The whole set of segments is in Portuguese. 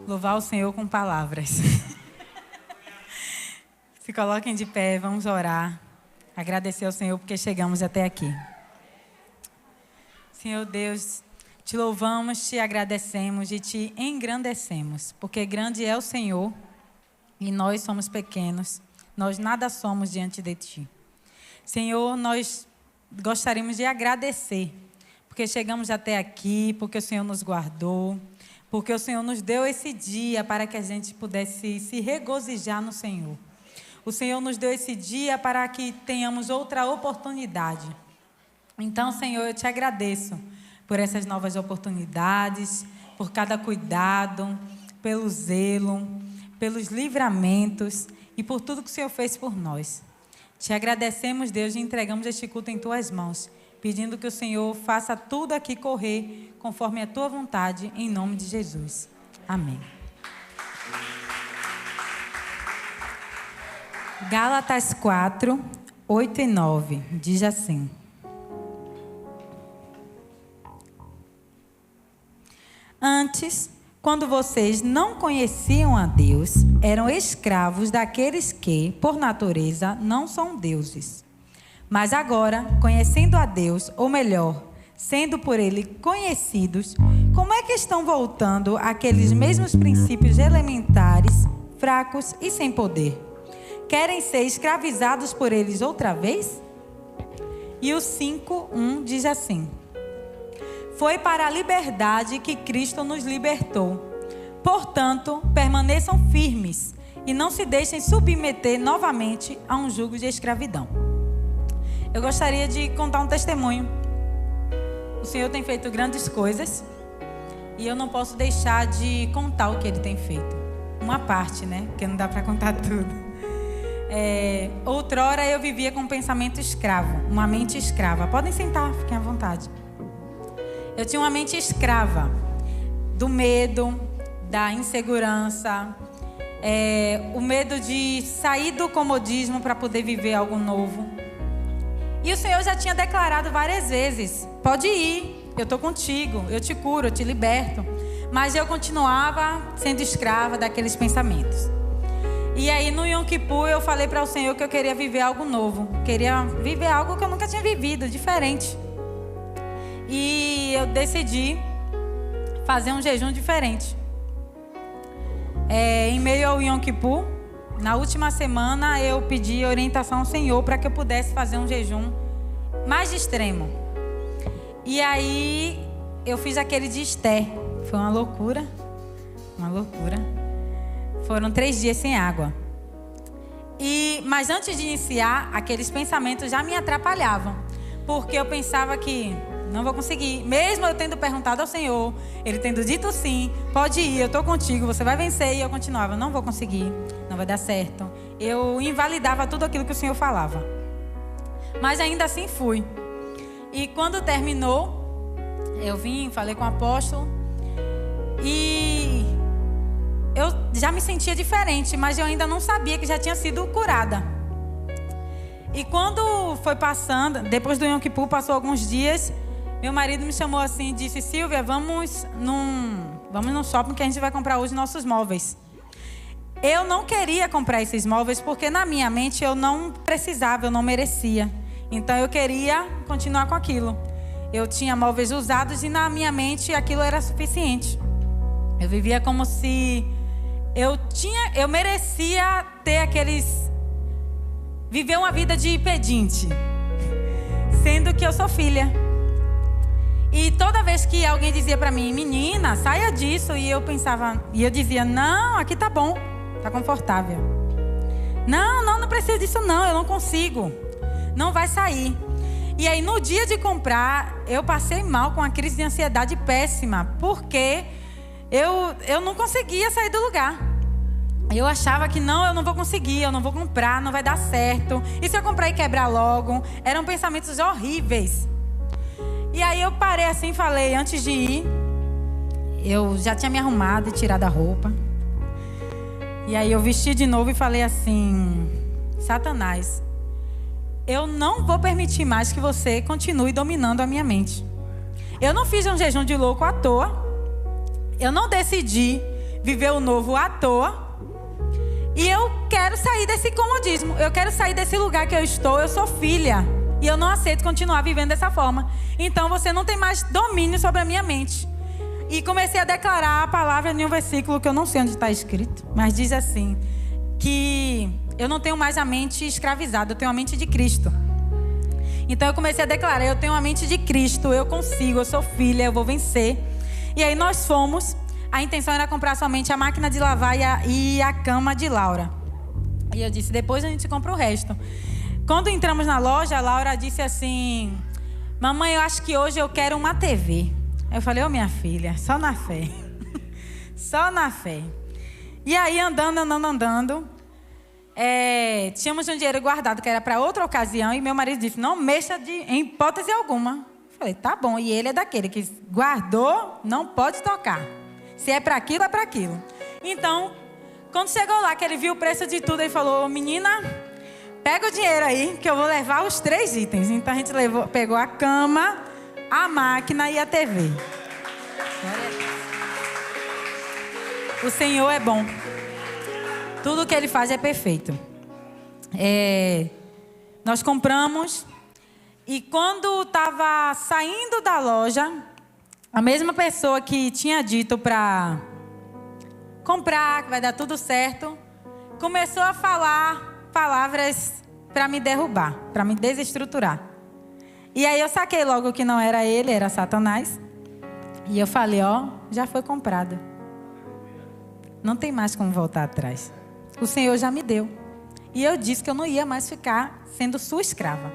louvar o Senhor com palavras. Se coloquem de pé, vamos orar. Agradecer ao Senhor porque chegamos até aqui. Senhor Deus, te louvamos, te agradecemos e te engrandecemos, porque grande é o Senhor e nós somos pequenos, nós nada somos diante de ti. Senhor, nós gostaríamos de agradecer, porque chegamos até aqui, porque o Senhor nos guardou, porque o Senhor nos deu esse dia para que a gente pudesse se regozijar no Senhor. O Senhor nos deu esse dia para que tenhamos outra oportunidade. Então, Senhor, eu te agradeço por essas novas oportunidades, por cada cuidado, pelo zelo, pelos livramentos e por tudo que o Senhor fez por nós. Te agradecemos, Deus, e entregamos este culto em tuas mãos, pedindo que o Senhor faça tudo aqui correr conforme a tua vontade, em nome de Jesus. Amém. Gálatas 4, 8 e 9, diz assim: Antes, quando vocês não conheciam a Deus, eram escravos daqueles que, por natureza, não são deuses. Mas agora, conhecendo a Deus, ou melhor, sendo por Ele conhecidos, como é que estão voltando àqueles mesmos princípios elementares, fracos e sem poder? Querem ser escravizados por eles outra vez? E o 5:1 diz assim: Foi para a liberdade que Cristo nos libertou. Portanto, permaneçam firmes e não se deixem submeter novamente a um jugo de escravidão. Eu gostaria de contar um testemunho. O Senhor tem feito grandes coisas e eu não posso deixar de contar o que Ele tem feito. Uma parte, né? Porque não dá para contar tudo. Outrora eu vivia com um pensamento escravo, uma mente escrava. Podem sentar, fiquem à vontade. Eu tinha uma mente escrava do medo, da insegurança, o medo de sair do comodismo para poder viver algo novo. E o Senhor já tinha declarado várias vezes: pode ir, eu estou contigo, eu te curo, eu te liberto. Mas eu continuava sendo escrava daqueles pensamentos. E aí no Yom Kippur eu falei para o Senhor que eu queria viver algo novo. Queria viver algo que eu nunca tinha vivido, diferente. E eu decidi fazer um jejum diferente. Em meio ao Yom Kippur, na última semana, eu pedi orientação ao Senhor para que eu pudesse fazer um jejum mais extremo. E aí eu fiz aquele de Esther. Foi uma loucura. Uma loucura. Foram 3 dias sem água. Mas antes de iniciar, aqueles pensamentos já me atrapalhavam. Porque eu pensava que não vou conseguir. Mesmo eu tendo perguntado ao Senhor, Ele tendo dito sim, pode ir, eu estou contigo, você vai vencer. E eu continuava, não vou conseguir, não vai dar certo. Eu invalidava tudo aquilo que o Senhor falava. Mas ainda assim fui. E quando terminou, eu vim, falei com o apóstolo. E eu já me sentia diferente, mas eu ainda não sabia que já tinha sido curada. E quando foi passando, depois do Yom Kippur, passou alguns dias, meu marido me chamou assim e disse: Silvia, vamos num shopping que a gente vai comprar hoje nossos móveis. Eu não queria comprar esses móveis porque na minha mente eu não precisava, eu não merecia. Então eu queria continuar com aquilo. Eu tinha móveis usados e na minha mente aquilo era suficiente. Eu vivia como se eu merecia ter viver uma vida de pedinte, sendo que eu sou filha. E toda vez que alguém dizia pra mim: menina, saia disso, e eu pensava, e eu dizia: não, aqui tá bom, tá confortável. Não precisa disso não, eu não consigo, não vai sair. E aí no dia de comprar, eu passei mal com uma crise de ansiedade péssima, porque eu não conseguia sair do lugar. Eu achava que não, eu não vou conseguir, eu não vou comprar, não vai dar certo. E se eu comprar e quebrar logo? Eram pensamentos horríveis. E aí eu parei assim e falei, antes de ir, eu já tinha me arrumado e tirado a roupa. E aí eu vesti de novo e falei assim: Satanás, eu não vou permitir mais que você continue dominando a minha mente. Eu não fiz um jejum de louco à toa. Eu não decidi viver o novo à toa. E eu quero sair desse comodismo. Eu quero sair desse lugar que eu estou. Eu sou filha. E eu não aceito continuar vivendo dessa forma. Então você não tem mais domínio sobre a minha mente. E comecei a declarar a palavra em um versículo que eu não sei onde está escrito. Mas diz assim, que eu não tenho mais a mente escravizada. Eu tenho a mente de Cristo. Então eu comecei a declarar, eu tenho a mente de Cristo. Eu consigo, eu sou filha, eu vou vencer. E aí nós fomos. A intenção era comprar somente a máquina de lavar e a cama de Laura. E eu disse, depois a gente compra o resto. Quando entramos na loja, a Laura disse assim, mamãe, eu acho que hoje eu quero uma TV. Eu falei, ô minha filha, só na fé. Só na fé. E aí andando, tínhamos um dinheiro guardado que era para outra ocasião. E meu marido disse, não mexa em hipótese alguma. Eu falei, tá bom. E ele é daquele que guardou, não pode tocar. Se é para aquilo, é para aquilo. Então, quando chegou lá, que ele viu o preço de tudo, ele falou, menina, pega o dinheiro aí, que eu vou levar os 3 itens. Então a gente pegou a cama, a máquina e a TV. O Senhor é bom. Tudo que Ele faz é perfeito. Nós compramos. E quando estava saindo da loja, a mesma pessoa que tinha dito para comprar, que vai dar tudo certo, começou a falar palavras para me derrubar, para me desestruturar. E aí eu saquei logo que não era ele, era Satanás. E eu falei, já foi comprado. Não tem mais como voltar atrás. O Senhor já me deu. E eu disse que eu não ia mais ficar sendo sua escrava.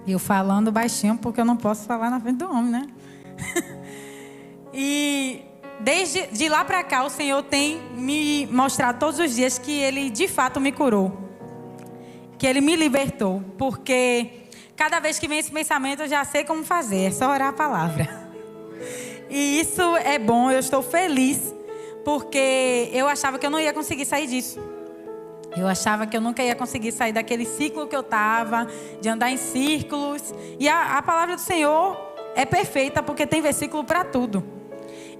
E eu falando baixinho, porque eu não posso falar na frente do homem, né? E desde de lá para cá, o Senhor tem me mostrado todos os dias que Ele de fato me curou. Que Ele me libertou. Porque cada vez que vem esse pensamento, eu já sei como fazer. É só orar a palavra. E isso é bom, eu estou feliz. Porque eu achava que eu não ia conseguir sair disso. Eu achava que eu nunca ia conseguir sair daquele ciclo que eu estava, de andar em círculos. E a palavra do Senhor é perfeita, porque tem versículo para tudo.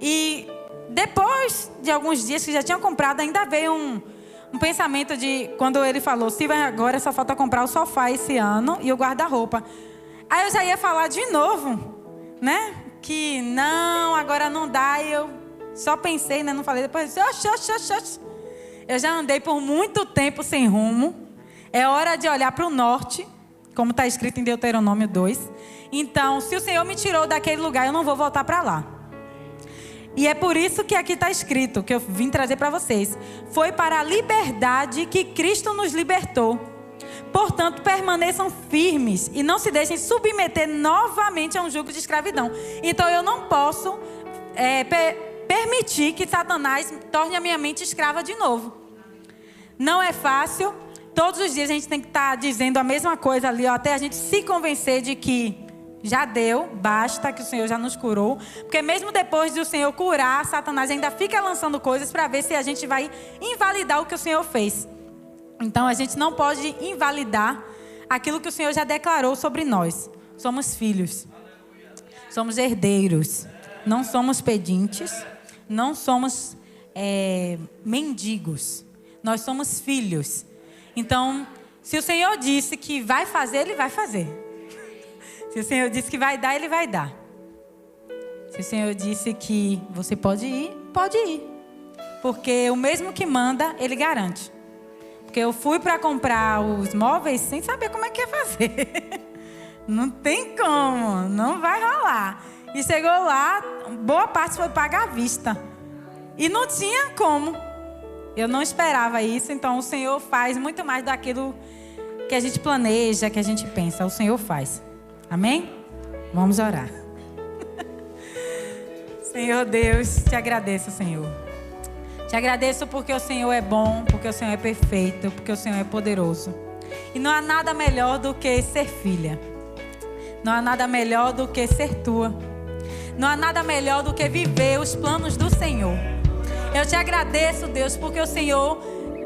E depois de alguns dias que já tinha comprado, ainda veio um pensamento de, quando ele falou, se vai agora, só falta comprar o sofá esse ano e o guarda-roupa. Aí eu já ia falar de novo, né? Que não, agora não dá. E eu só pensei, né? Não falei, depois disse, eu já andei por muito tempo sem rumo. É hora de olhar para o norte, como está escrito em Deuteronômio 2. Então, se o Senhor me tirou daquele lugar, eu não vou voltar para lá. E é por isso que aqui está escrito, que eu vim trazer para vocês. Foi para a liberdade que Cristo nos libertou. Portanto, permaneçam firmes e não se deixem submeter novamente a um jugo de escravidão. Então, eu não posso permitir que Satanás torne a minha mente escrava de novo. Não é fácil. Todos os dias a gente tem que estar dizendo a mesma coisa ali, até a gente se convencer de que já deu, basta, que o Senhor já nos curou. Porque mesmo depois de o Senhor curar, Satanás ainda fica lançando coisas para ver se a gente vai invalidar o que o Senhor fez. Então a gente não pode invalidar aquilo que o Senhor já declarou sobre nós. Somos filhos. Somos herdeiros. Não somos pedintes. Não somos mendigos. Nós somos filhos. Então, se o Senhor disse que vai fazer, Ele vai fazer. Se o Senhor disse que vai dar, Ele vai dar. Se o Senhor disse que você pode ir, pode ir. Porque o mesmo que manda, Ele garante. Porque eu fui para comprar os móveis sem saber como é que ia fazer. Não tem como, não vai rolar. E chegou lá, boa parte foi paga à vista. E não tinha como. Eu não esperava isso, então o Senhor faz muito mais daquilo que a gente planeja, que a gente pensa. O Senhor faz. Amém? Vamos orar. Senhor Deus, te agradeço, Senhor. Te agradeço porque o Senhor é bom, porque o Senhor é perfeito, porque o Senhor é poderoso. E não há nada melhor do que ser filha. Não há nada melhor do que ser tua. Não há nada melhor do que viver os planos do Senhor. Eu te agradeço, Deus, porque o Senhor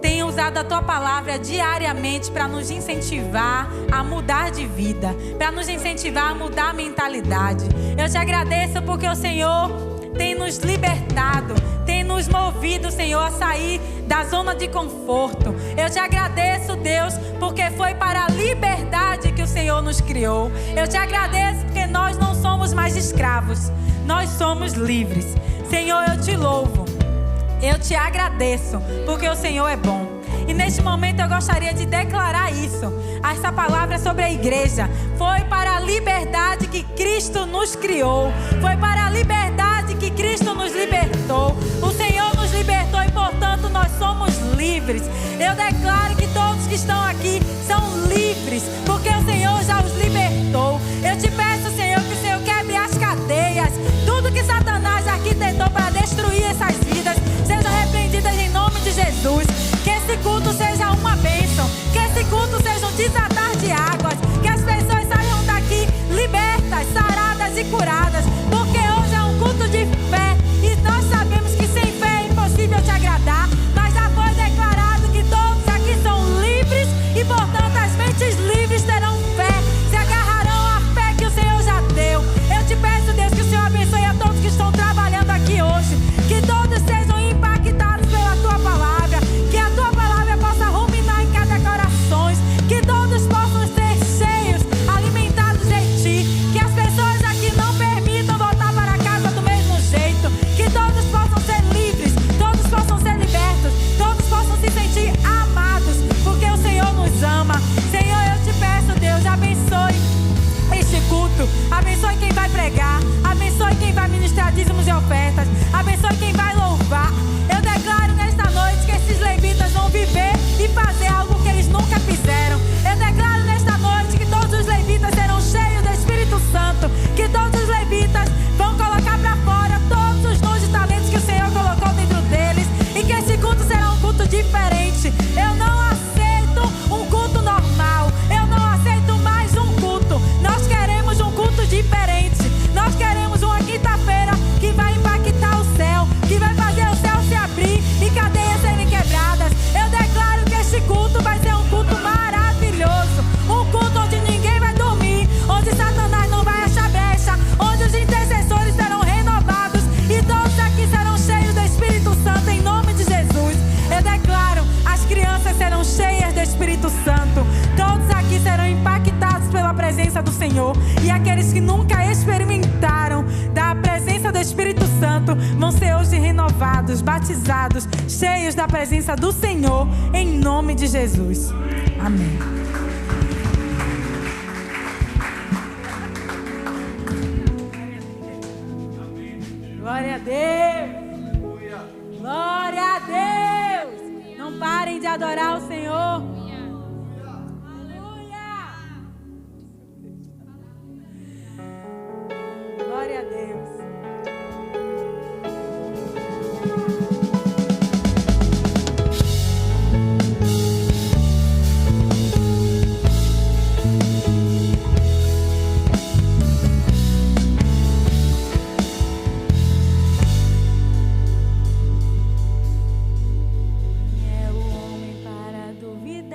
tem usado a tua palavra diariamente para nos incentivar a mudar de vida, para nos incentivar a mudar a mentalidade. Eu te agradeço porque o Senhor tem nos libertado, tem nos nos movido, Senhor, a sair da zona de conforto. Eu te agradeço, Deus, porque foi para a liberdade que o Senhor nos criou. Eu te agradeço porque nós não somos mais escravos, nós somos livres. Senhor, eu te louvo, eu te agradeço, porque o Senhor é bom. E neste momento eu gostaria de declarar isso. Essa palavra sobre a igreja. Foi para a liberdade que Cristo nos criou. Foi para a liberdade que Cristo nos libertou. O Senhor nos libertou e, portanto, nós somos livres. Eu declaro que todos que estão aqui são livres, porque o Senhor já os libertou. Eu te peço, Senhor, que o Senhor quebre as cadeias. Tudo que Satanás arquitetou para destruir essas vidas seja repreendido em nome de Jesus. Que esse culto seja uma bênção. Que esse culto seja um desatar de águas. Que as pessoas saiam daqui libertas, saradas e curadas. Porque hoje é um culto de fé. E nós sabemos que sem fé é impossível te agradar. Mas já foi declarado que todos aqui são livres. E portanto as mentes livres terão fé. Se agarrarão à fé que o Senhor já deu. Eu te peço, Deus, que o Senhor abençoe a todos que estão trabalhando aqui hoje. Que todos sejam impactados pela tua palavra. Que a tua palavra possa ruminar em cada coração. Que todos possam ser cheios, alimentados em ti. Que as pessoas aqui não permitam voltar para casa do mesmo jeito. Que todos possam ser livres, todos possam ser libertos, todos possam se sentir amados, porque o Senhor nos ama. Senhor, eu te peço, Deus, abençoe este culto. Abençoe quem vai pregar. Abençoe quem vai ministrar dízimos e ofertas. Abençoe quem vai louvar. Eu declaro nesta noite que esses levitas vão viver e fazer algo que eles nunca fizeram. Eu declaro nesta noite que todos os levitas serão cheios do Espírito Santo. Que todos os levitas vão colocar para fora todos os dons e talentos que o Senhor colocou dentro deles. E que esse culto será um culto diferente. Eu não aceito um culto normal. Eu não aceito mais um culto. Nós queremos um culto diferente. Nós queremos uma quinta-feira que vai impactar o céu, que vai fazer o céu se abrir e cadeias serem quebradas. Eu declaro que este culto vai ser um culto maravilhoso. Um culto onde ninguém vai dormir, onde Satanás não vai achar brecha, onde os intercessores serão renovados e todos aqui serão cheios do Espírito Santo em nome de Jesus. Eu declaro, as crianças serão cheias do Espírito Santo. Todos aqui serão impactados pela presença do Senhor. E aqueles que nunca experimentaram da presença do Espírito Santo vão ser hoje renovados, batizados, cheios da presença do Senhor, em nome de Jesus. Amém. Glória a Deus. Glória a Deus. Não parem de adorar o Senhor. Glória a Deus. Quem é o homem para duvidar?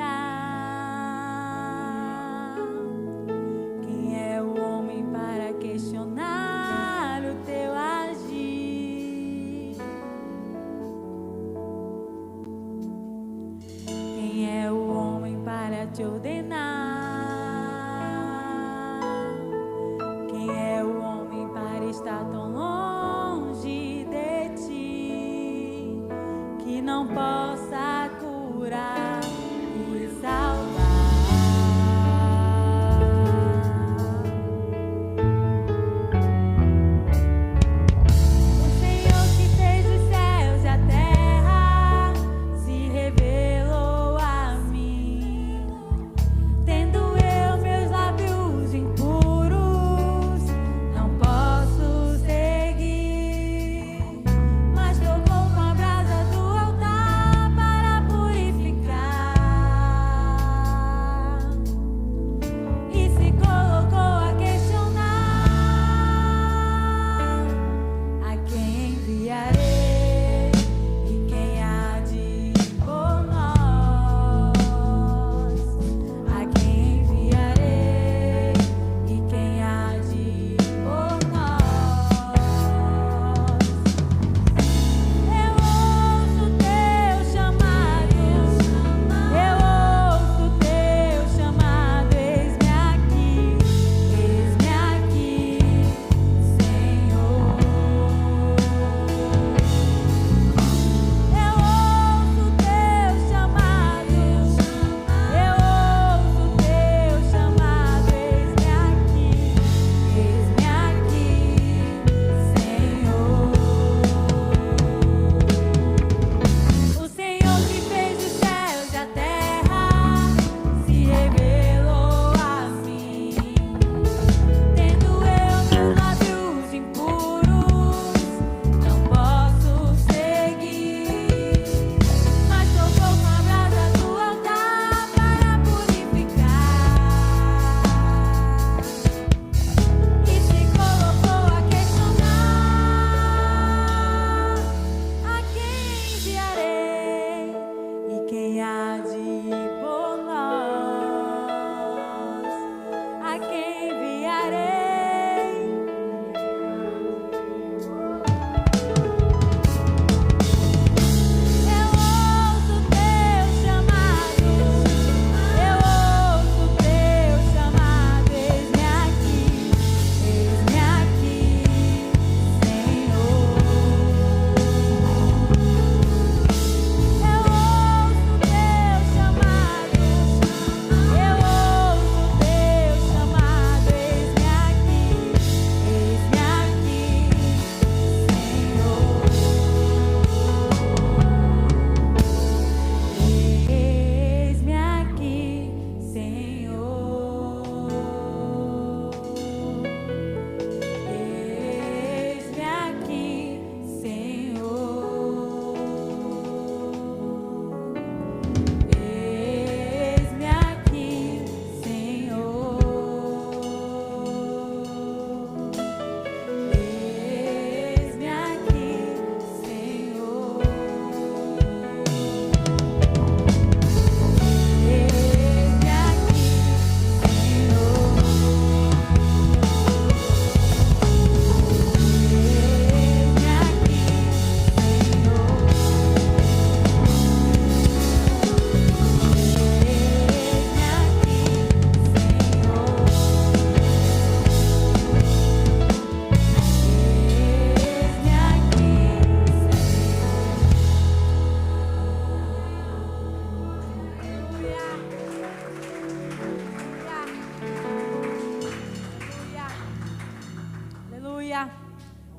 Quem há de ir por nós? A quem enviarei?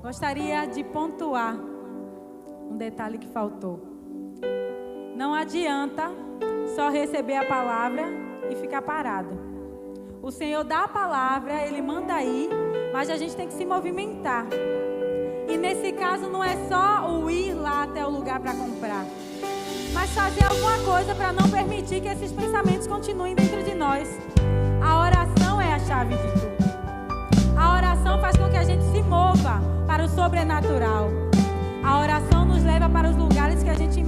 Gostaria de pontuar um detalhe que faltou. Não adianta só receber a palavra e ficar parado. O Senhor dá a palavra, Ele manda ir, mas a gente tem que se movimentar. E nesse caso não é só o ir lá até o lugar para comprar, mas fazer alguma coisa para não permitir que esses pensamentos continuem dentro de nós. A oração é a chave de tudo. A oração faz com que a gente se mova para o sobrenatural. A oração nos leva para os lugares que a gente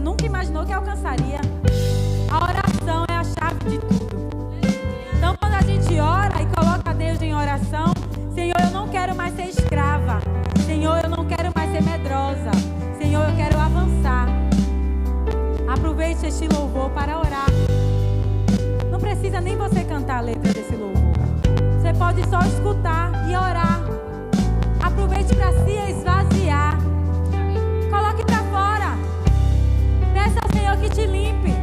nunca imaginou que alcançaria. A oração é a chave de tudo. Então, quando a gente ora e coloca Deus em oração, Senhor, eu não quero mais ser escrava. Senhor, eu não quero mais ser medrosa. Senhor, eu quero avançar. Aproveite este louvor para orar. Não precisa nem você cantar a letra desse louvor. Você pode só escutar e orar. Aproveite para se esvaziar. Coloque para fora. Peça ao Senhor que te limpe.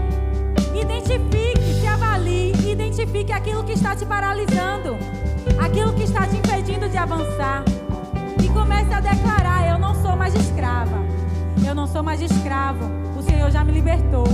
Identifique, se avalie. Identifique aquilo que está te paralisando, aquilo que está te impedindo de avançar. E comece a declarar: eu não sou mais escrava. Eu não sou mais escravo. O Senhor já me libertou.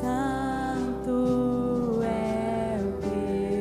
Santo é o Deus.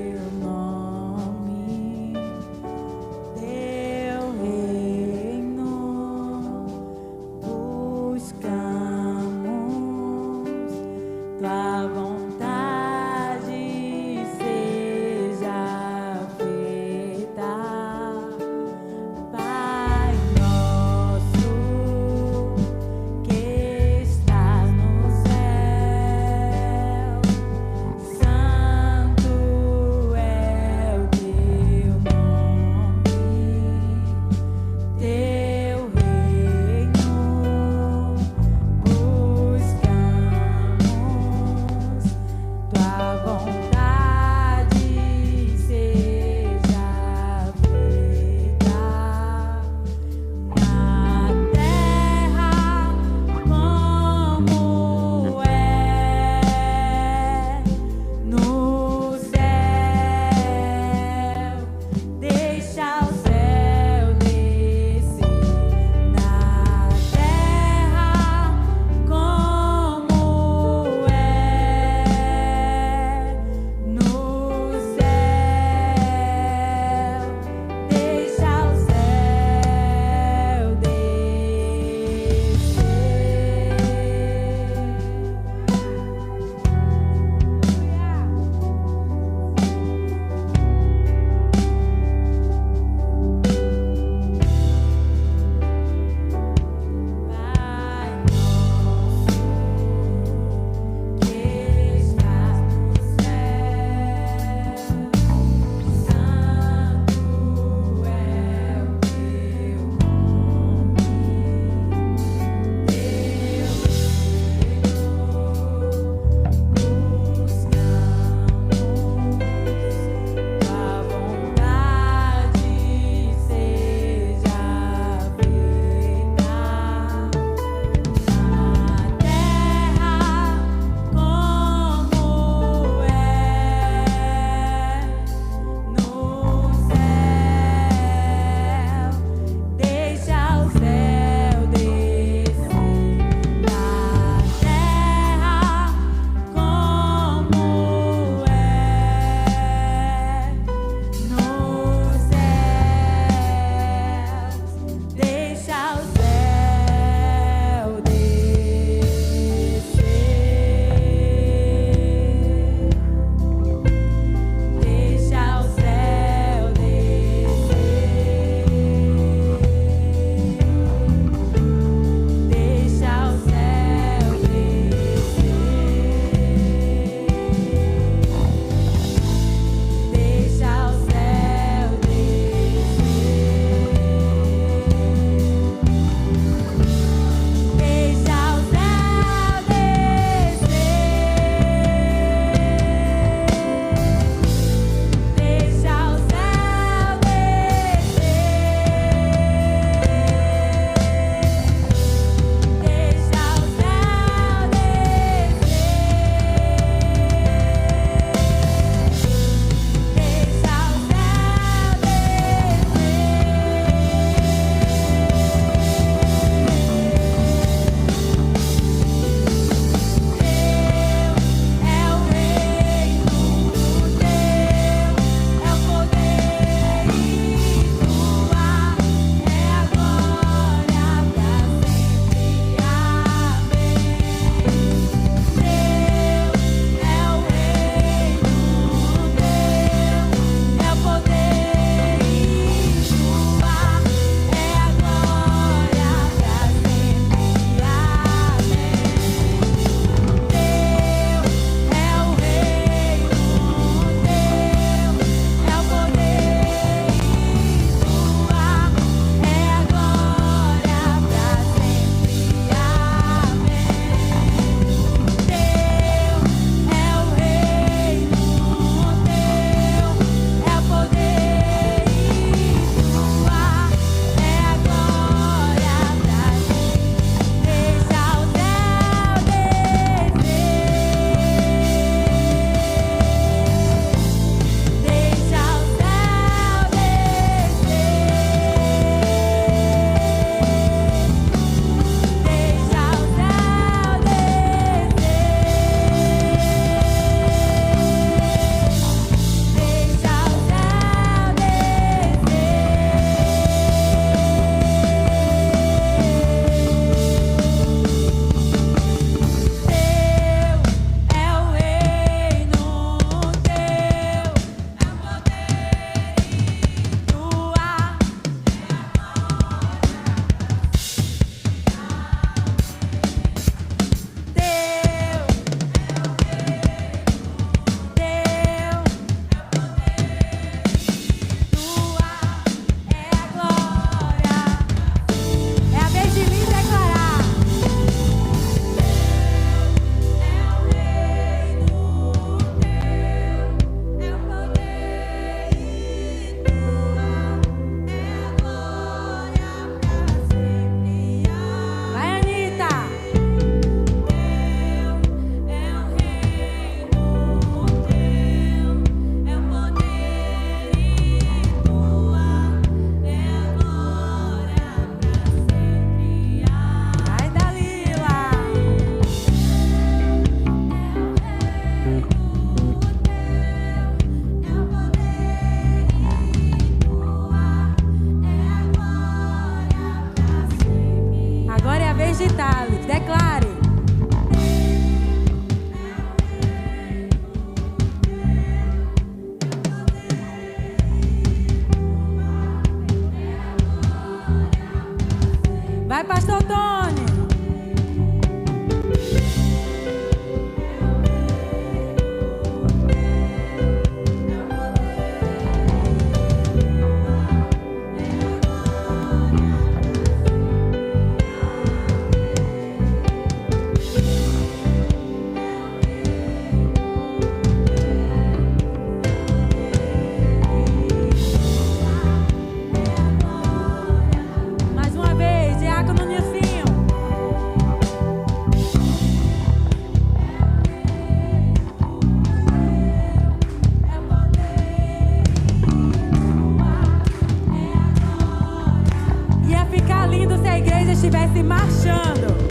se marchando.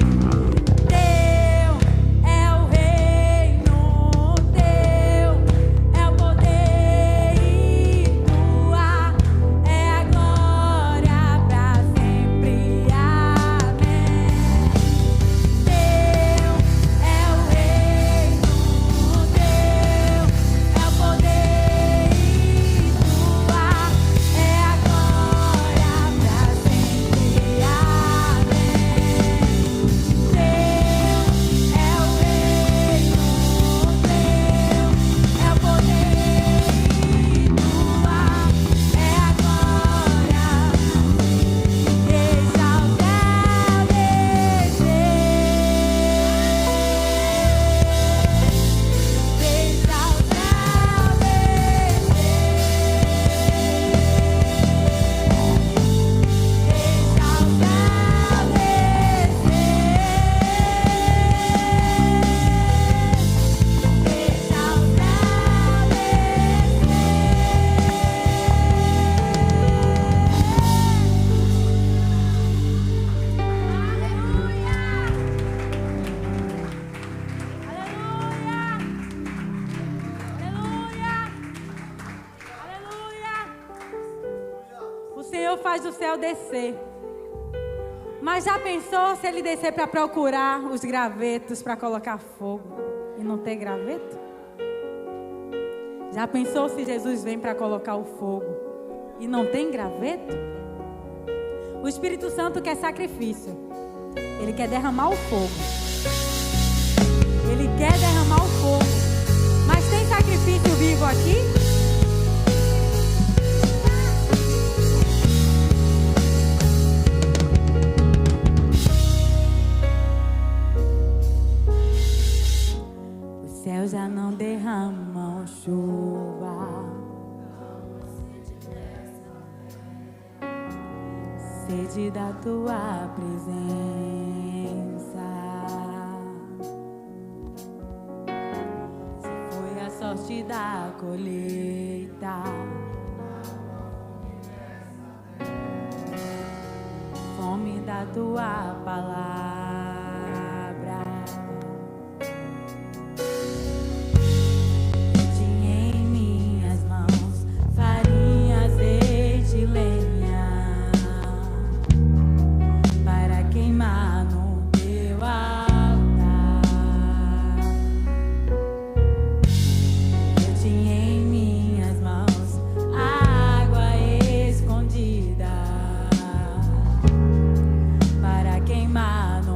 Faz o céu descer. Mas já pensou se ele descer para procurar os gravetos para colocar fogo e não ter graveto? Já pensou se Jesus vem para colocar o fogo e não tem graveto? O Espírito Santo quer sacrifício. Ele quer derramar o fogo. Ele quer derramar o fogo. Mas tem sacrifício vivo aqui? Já não derramam chuva, sede da tua presença. Se foi a sorte da colheita, fome da tua palavra. Queimar no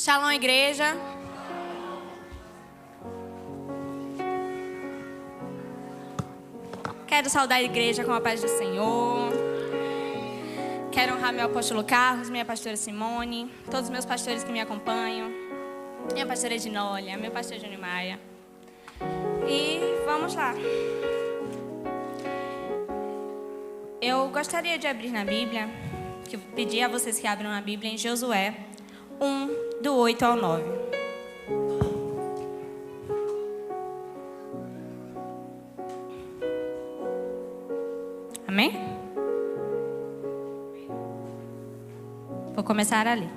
Shalom, igreja. Quero saudar a igreja com a paz do Senhor. Quero honrar meu apóstolo Carlos, minha pastora Simone, todos os meus pastores que me acompanham, minha pastora Edinólia, meu pastor Júnior Maia. E vamos lá. Eu gostaria de abrir na Bíblia, que eu pedi a vocês que abram na Bíblia em Josué 1, do 8 ao 9. Amém? Vou começar a ler.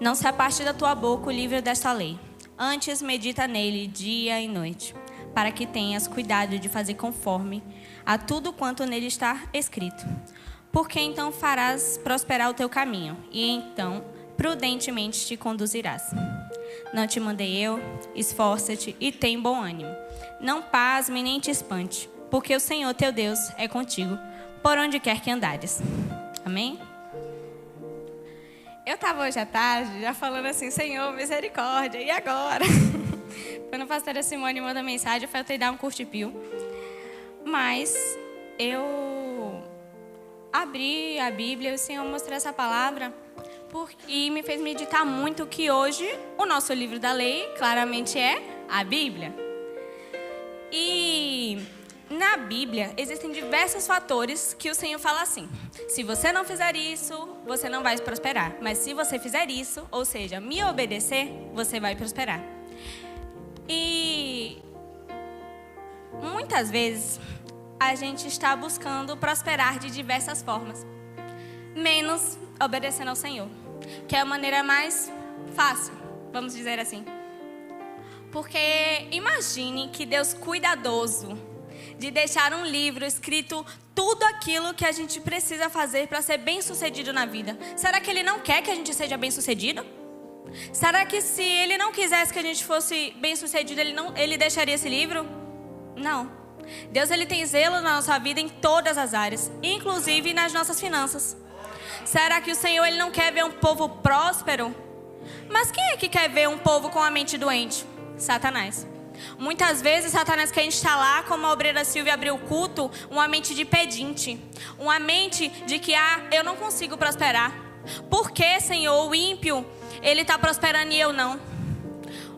Não se aparte da tua boca o livro desta lei. Antes medita nele dia e noite, para que tenhas cuidado de fazer conforme a tudo quanto nele está escrito. Porque então farás prosperar o teu caminho, e então prudentemente te conduzirás. Não te mandei eu? Esforça-te e tem bom ânimo. Não pasme nem te espante, porque o Senhor teu Deus é contigo, por onde quer que andares. Amém? Eu estava hoje à tarde já falando assim, Senhor, misericórdia, e agora? Quando a pastora Simone manda mensagem, eu falei dar um curtipio. Mas eu abri a Bíblia e o Senhor mostrou essa palavra e me fez meditar muito que hoje o nosso livro da lei claramente é a Bíblia. E na Bíblia existem diversos fatores que o Senhor fala assim: se você não fizer isso, você não vai prosperar. Mas se você fizer isso, ou seja, me obedecer, você vai prosperar. E muitas vezes a gente está buscando prosperar de diversas formas, menos obedecendo ao Senhor, que é a maneira mais fácil, vamos dizer assim. Porque imagine que Deus cuidadoso de deixar um livro escrito tudo aquilo que a gente precisa fazer para ser bem-sucedido na vida. Será que Ele não quer que a gente seja bem-sucedido? Será que se Ele não quisesse que a gente fosse bem-sucedido, Ele deixaria esse livro? Não. Deus, Ele tem zelo na nossa vida em todas as áreas, inclusive nas nossas finanças. Será que o Senhor, Ele não quer ver um povo próspero? Mas quem é que quer ver um povo com a mente doente? Satanás. Muitas vezes Satanás quer instalar, como a obreira Silvia abriu o culto, uma mente de pedinte, uma mente de que eu não consigo prosperar. Por que, Senhor, o ímpio ele está prosperando e eu não?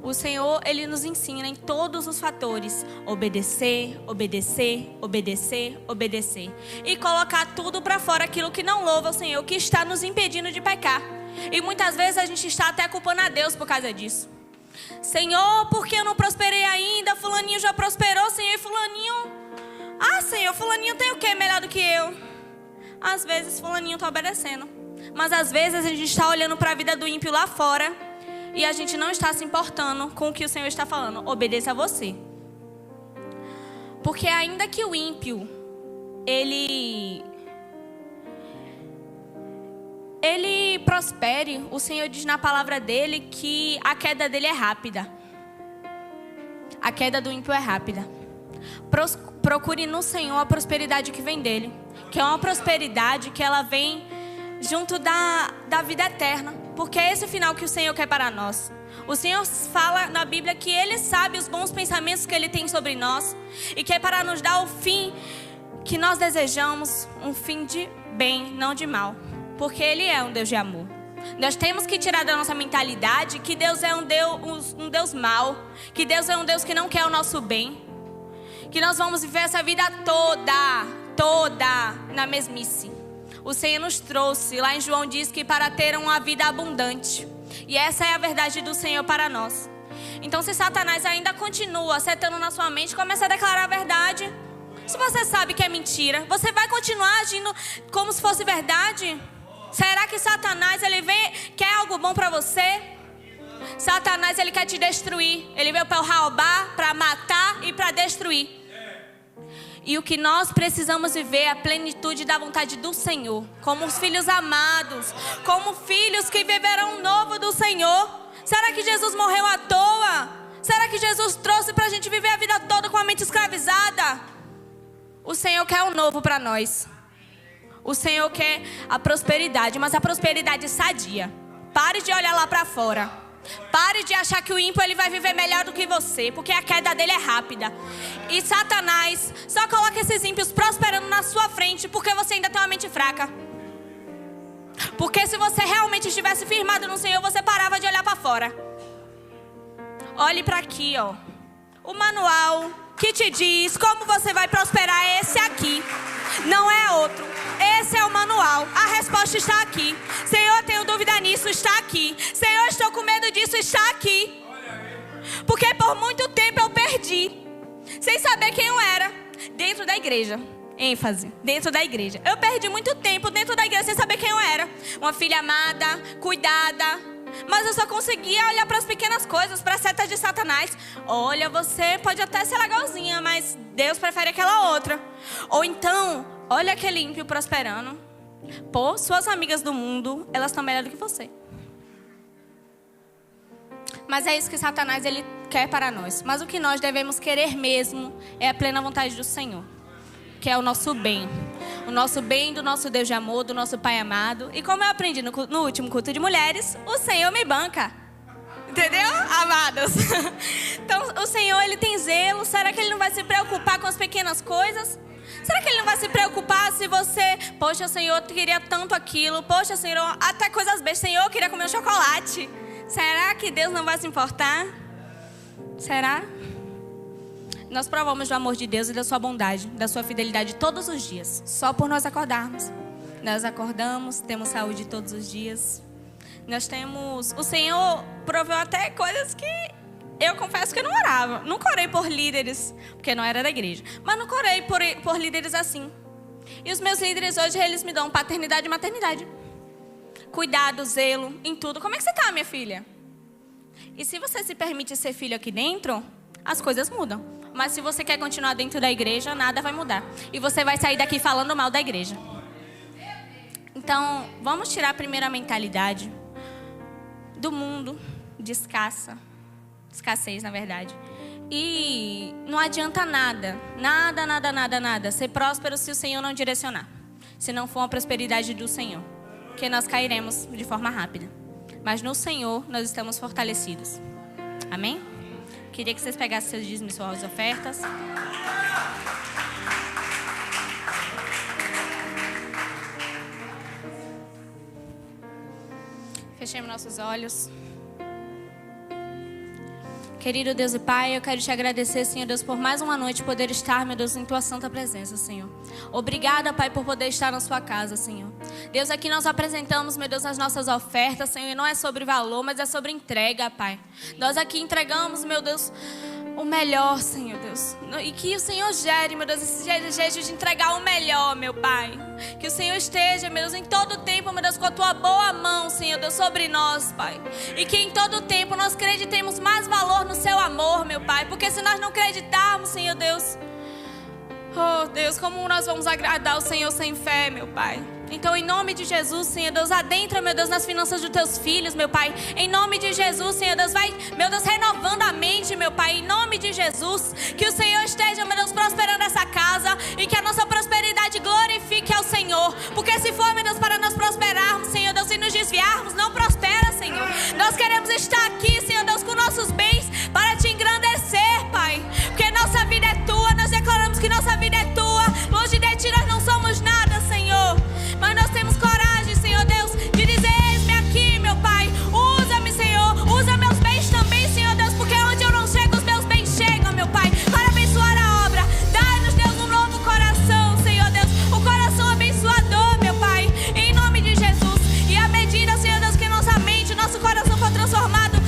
O Senhor, Ele nos ensina em todos os fatores: obedecer, obedecer, obedecer, obedecer. E colocar tudo para fora aquilo que não louva o Senhor, que está nos impedindo de pecar. E muitas vezes a gente está até culpando a Deus por causa disso. Senhor, por que eu não prosperei ainda? Fulaninho já prosperou, Senhor, e fulaninho... Senhor, fulaninho tem o quê melhor do que eu? Às vezes fulaninho está obedecendo. Mas às vezes a gente está olhando para a vida do ímpio lá fora e a gente não está se importando com o que o Senhor está falando. Obedeça a você. Porque ainda que o ímpio, ele prospere, o Senhor diz na palavra dele que a queda dele é rápida. A queda do ímpio é rápida. Procure no Senhor a prosperidade que vem dele, que é uma prosperidade que ela vem junto da vida eterna, porque é esse o final que o Senhor quer para nós. O Senhor fala na Bíblia que Ele sabe os bons pensamentos que Ele tem sobre nós e que é para nos dar o fim que nós desejamos, um fim de bem, não de mal, porque Ele é um Deus de amor. Nós temos que tirar da nossa mentalidade que Deus é um Deus mau, que Deus é um Deus que não quer o nosso bem, que nós vamos viver essa vida toda na mesmice. O Senhor nos trouxe, lá em João diz que para ter uma vida abundante. E essa é a verdade do Senhor para nós. Então se Satanás ainda continua acertando na sua mente, comece a declarar a verdade. Se você sabe que é mentira, você vai continuar agindo como se fosse verdade? Será que Satanás quer algo bom para você? Satanás ele quer te destruir. Ele veio para roubar, para matar e para destruir. E o que nós precisamos viver é a plenitude da vontade do Senhor. Como os filhos amados. Como filhos que viverão o novo do Senhor. Será que Jesus morreu à toa? Será que Jesus trouxe para a gente viver a vida toda com a mente escravizada? O Senhor quer o novo para nós. O Senhor quer a prosperidade, mas a prosperidade sadia. Pare de olhar lá para fora. Pare de achar que o ímpio ele vai viver melhor do que você, porque a queda dele é rápida. E Satanás só coloca esses ímpios prosperando na sua frente porque você ainda tem uma mente fraca. Porque se você realmente estivesse firmado no Senhor, você parava de olhar para fora. Olhe para aqui, ó. O manual que te diz como você vai prosperar é esse aqui. Não é outro. Esse é o manual. A resposta está aqui. Senhor, tenho dúvida nisso, está aqui. Senhor, estou com medo disso, está aqui. Porque por muito tempo eu perdi, sem saber quem eu era, dentro da igreja. ênfase dentro da igreja. Eu perdi muito tempo dentro da igreja sem saber quem eu era. Uma filha amada, cuidada. Mas eu só conseguia olhar para as pequenas coisas, para as setas de Satanás. Olha, você pode até ser legalzinha, mas Deus prefere aquela outra. Ou então, olha aquele ímpio prosperando. Pô, suas amigas do mundo, elas estão melhor do que você. Mas é isso que Satanás ele quer para nós. Mas o que nós devemos querer mesmo é a plena vontade do Senhor, que é o nosso bem. O nosso bem do nosso Deus de amor, do nosso Pai amado. E como eu aprendi no último culto de mulheres, o Senhor me banca. Entendeu, amados? Então, o Senhor, Ele tem zelo. Será que Ele não vai se preocupar com as pequenas coisas? Será que Ele não vai se preocupar se você... Poxa, Senhor, eu queria tanto aquilo. Poxa, Senhor, até coisas bestas. Senhor, eu queria comer um chocolate. Será que Deus não vai se importar? Será? Nós provamos do amor de Deus e da sua bondade, da sua fidelidade todos os dias. Só por nós acordarmos. Nós acordamos, temos saúde todos os dias. Nós temos... O Senhor proveu até coisas que eu confesso que eu não orava. Nunca orei por líderes, porque não era da igreja. Mas nunca orei por líderes assim. E os meus líderes hoje, eles me dão paternidade e maternidade. Cuidado, zelo, em tudo. Como é que você está, minha filha? E se você se permite ser filho aqui dentro, as coisas mudam. Mas se você quer continuar dentro da igreja, nada vai mudar. E você vai sair daqui falando mal da igreja. Então, vamos tirar a primeira mentalidade do mundo de escassez, na verdade. E não adianta nada ser próspero se o Senhor não direcionar. Se não for uma prosperidade do Senhor. Porque nós cairemos de forma rápida. Mas no Senhor nós estamos fortalecidos. Amém? Queria que vocês pegassem seus dízimos e suas ofertas. Fechemos nossos olhos. Querido Deus e Pai, eu quero te agradecer, Senhor Deus, por mais uma noite poder estar, meu Deus, em Tua santa presença, Senhor. Obrigada, Pai, por poder estar na Sua casa, Senhor. Deus, aqui nós apresentamos, meu Deus, as nossas ofertas, Senhor, e não é sobre valor, mas é sobre entrega, Pai. Nós aqui entregamos, meu Deus, o melhor, Senhor Deus. E que o Senhor gere, meu Deus, esse desejo de entregar o melhor, meu Pai. Que o Senhor esteja, meu Deus, em todo tempo, meu Deus, com a Tua boa mão, Senhor Deus, sobre nós, Pai. E que em todo tempo nós acreditemos mais valor no Seu amor, meu Pai. Porque se nós não acreditarmos, Senhor Deus, oh Deus, como nós vamos agradar o Senhor sem fé, meu Pai? Então, em nome de Jesus, Senhor Deus, adentra, meu Deus, nas finanças dos Teus filhos, meu Pai. Em nome de Jesus, Senhor Deus, vai, meu Deus, renovando a mente, meu Pai. Em nome de Jesus, que o Senhor esteja, meu Deus, prosperando essa casa e que a nossa prosperidade glorifique ao Senhor. Porque se for, meu Deus, para nós prosperarmos, Senhor Deus, e nos desviarmos, não prospera, Senhor. Nós queremos estar aqui, Senhor Deus, com nossos bens para Te engrandecer, Pai. Porque nossa vida é Tua, nós declaramos que nossa vida é Tua. Longe de Ti nós não somos nada, Senhor. Mas nós temos coragem, Senhor Deus, de dizer: eis-me aqui, meu Pai. Usa-me, Senhor. Usa meus bens também, Senhor Deus, porque onde eu não chego, os meus bens chegam, meu Pai, para abençoar a obra. Dá-nos, Deus, um novo coração, Senhor Deus, um coração abençoador, meu Pai, em nome de Jesus. E à medida, Senhor Deus, que nossa mente, nosso coração for transformado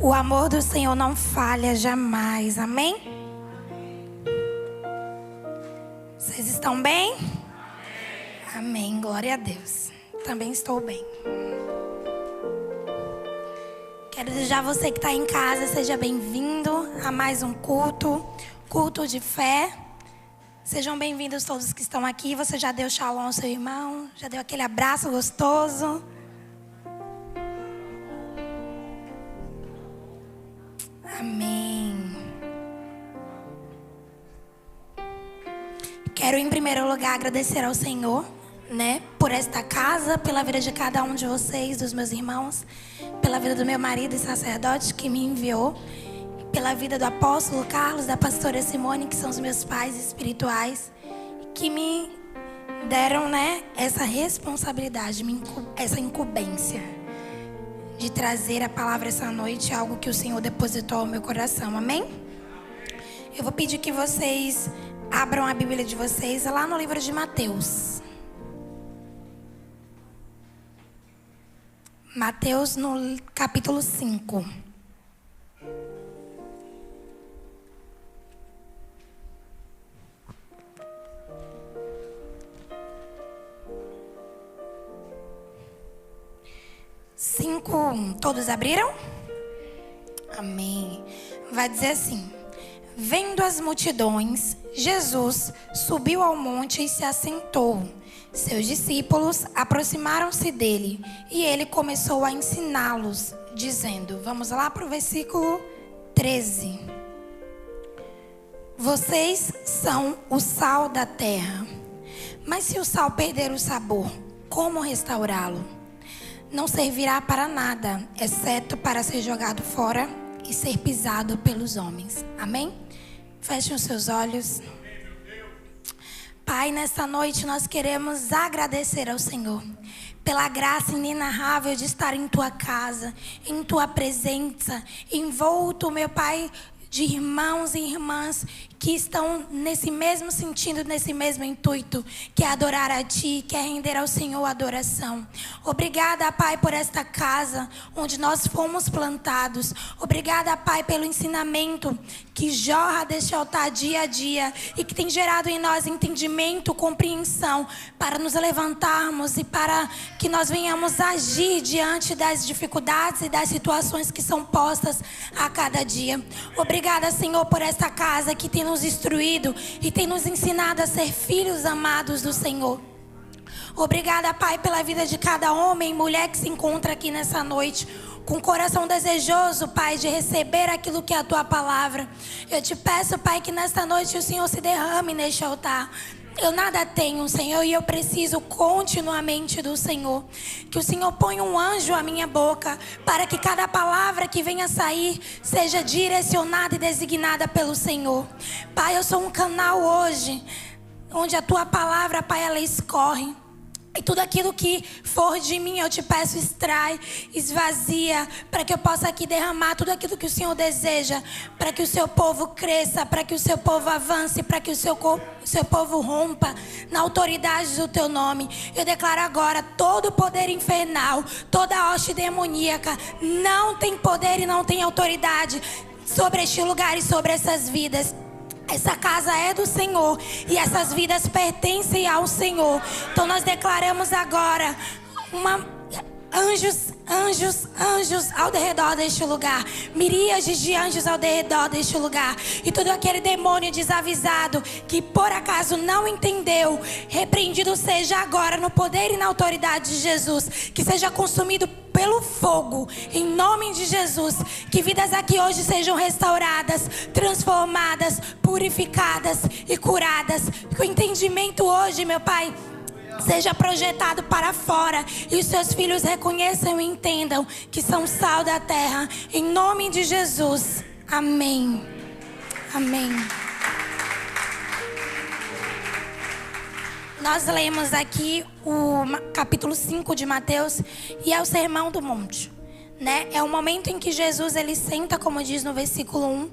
O amor do Senhor não falha jamais. Amém? Vocês estão bem? Amém. Glória a Deus. Também estou bem. Quero desejar a você que está em casa, seja bem-vindo a mais um culto de fé. Sejam bem-vindos todos que estão aqui. Você já deu shalom ao seu irmão? Já deu aquele abraço gostoso? Amém. Quero em primeiro lugar agradecer ao Senhor, por esta casa, pela vida de cada um de vocês, dos meus irmãos, pela vida do meu marido e sacerdote que me enviou, pela vida do apóstolo Carlos, da pastora Simone, que são os meus pais espirituais, que me deram, essa responsabilidade, essa incumbência de trazer a palavra essa noite, algo que o Senhor depositou ao meu coração. Amém? Eu vou pedir que vocês abram a Bíblia de vocês lá no livro de Mateus. Mateus no capítulo 5. Todos abriram? Amém. Vai dizer assim: vendo as multidões, Jesus subiu ao monte e se assentou. Seus discípulos aproximaram-se dele e ele começou a ensiná-los, dizendo, vamos lá para o versículo 13. Vocês são o sal da terra. Mas se o sal perder o sabor, como restaurá-lo? Não servirá para nada, exceto para ser jogado fora e ser pisado pelos homens. Amém? Fechem os seus olhos. Pai, nesta noite nós queremos agradecer ao Senhor pela graça inenarrável de estar em Tua casa, em Tua presença, envolto, meu Pai, de irmãos e irmãs que estão nesse mesmo sentido, nesse mesmo intuito, que é adorar a Ti, que é render ao Senhor adoração. Obrigada, Pai, por esta casa onde nós fomos plantados. Obrigada, Pai, pelo ensinamento que jorra deste altar dia a dia e que tem gerado em nós entendimento, compreensão para nos levantarmos e para que nós venhamos agir diante das dificuldades e das situações que são postas a cada dia. Obrigada, Senhor, por esta casa que tem nos instruído e tem nos ensinado a ser filhos amados do Senhor. Obrigada, Pai, pela vida de cada homem e mulher que se encontra aqui nessa noite, com o coração desejoso, Pai, de receber aquilo que é a Tua palavra. Eu te peço, Pai, que nesta noite o Senhor se derrame neste altar. Eu nada tenho, Senhor, e eu preciso continuamente do Senhor. Que o Senhor ponha um anjo à minha boca, para que cada palavra que venha sair seja direcionada e designada pelo Senhor. Pai, eu sou um canal hoje, onde a Tua palavra, Pai, ela escorre. E tudo aquilo que for de mim, eu te peço, extrai, esvazia, para que eu possa aqui derramar tudo aquilo que o Senhor deseja, para que o seu povo cresça, para que o seu povo avance, para que o seu povo rompa na autoridade do Teu nome. Eu declaro agora, todo poder infernal, toda hoste demoníaca, não tem poder e não tem autoridade sobre este lugar e sobre essas vidas. Essa casa é do Senhor e essas vidas pertencem ao Senhor. Então nós declaramos agora anjos ao redor deste lugar. Miríades de anjos ao redor deste lugar. E todo aquele demônio desavisado que por acaso não entendeu, repreendido seja agora no poder e na autoridade de Jesus. Que seja consumido pelo fogo, em nome de Jesus. Que vidas aqui hoje sejam restauradas, transformadas, purificadas e curadas. Que o entendimento hoje, meu Pai, seja projetado para fora e os seus filhos reconheçam e entendam que são sal da terra. Em nome de Jesus. Amém. Amém. Nós lemos aqui o capítulo 5 de Mateus e é o Sermão do Monte, É o momento em que Jesus ele senta, como diz no versículo 1,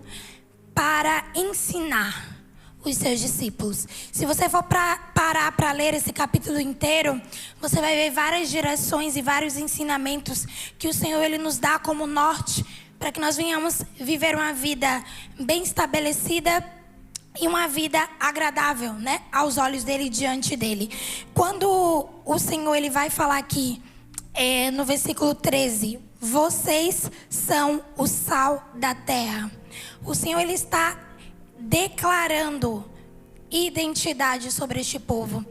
para ensinar. os seus discípulos. Se você for parar para ler esse capítulo inteiro, você vai ver várias direções e vários ensinamentos que o Senhor ele nos dá como norte para que nós venhamos viver uma vida bem estabelecida e uma vida agradável, né, aos olhos dele, diante dele. Quando o Senhor ele vai falar aqui no versículo 13, vocês são o sal da terra. O Senhor ele está declarando identidade sobre este povo.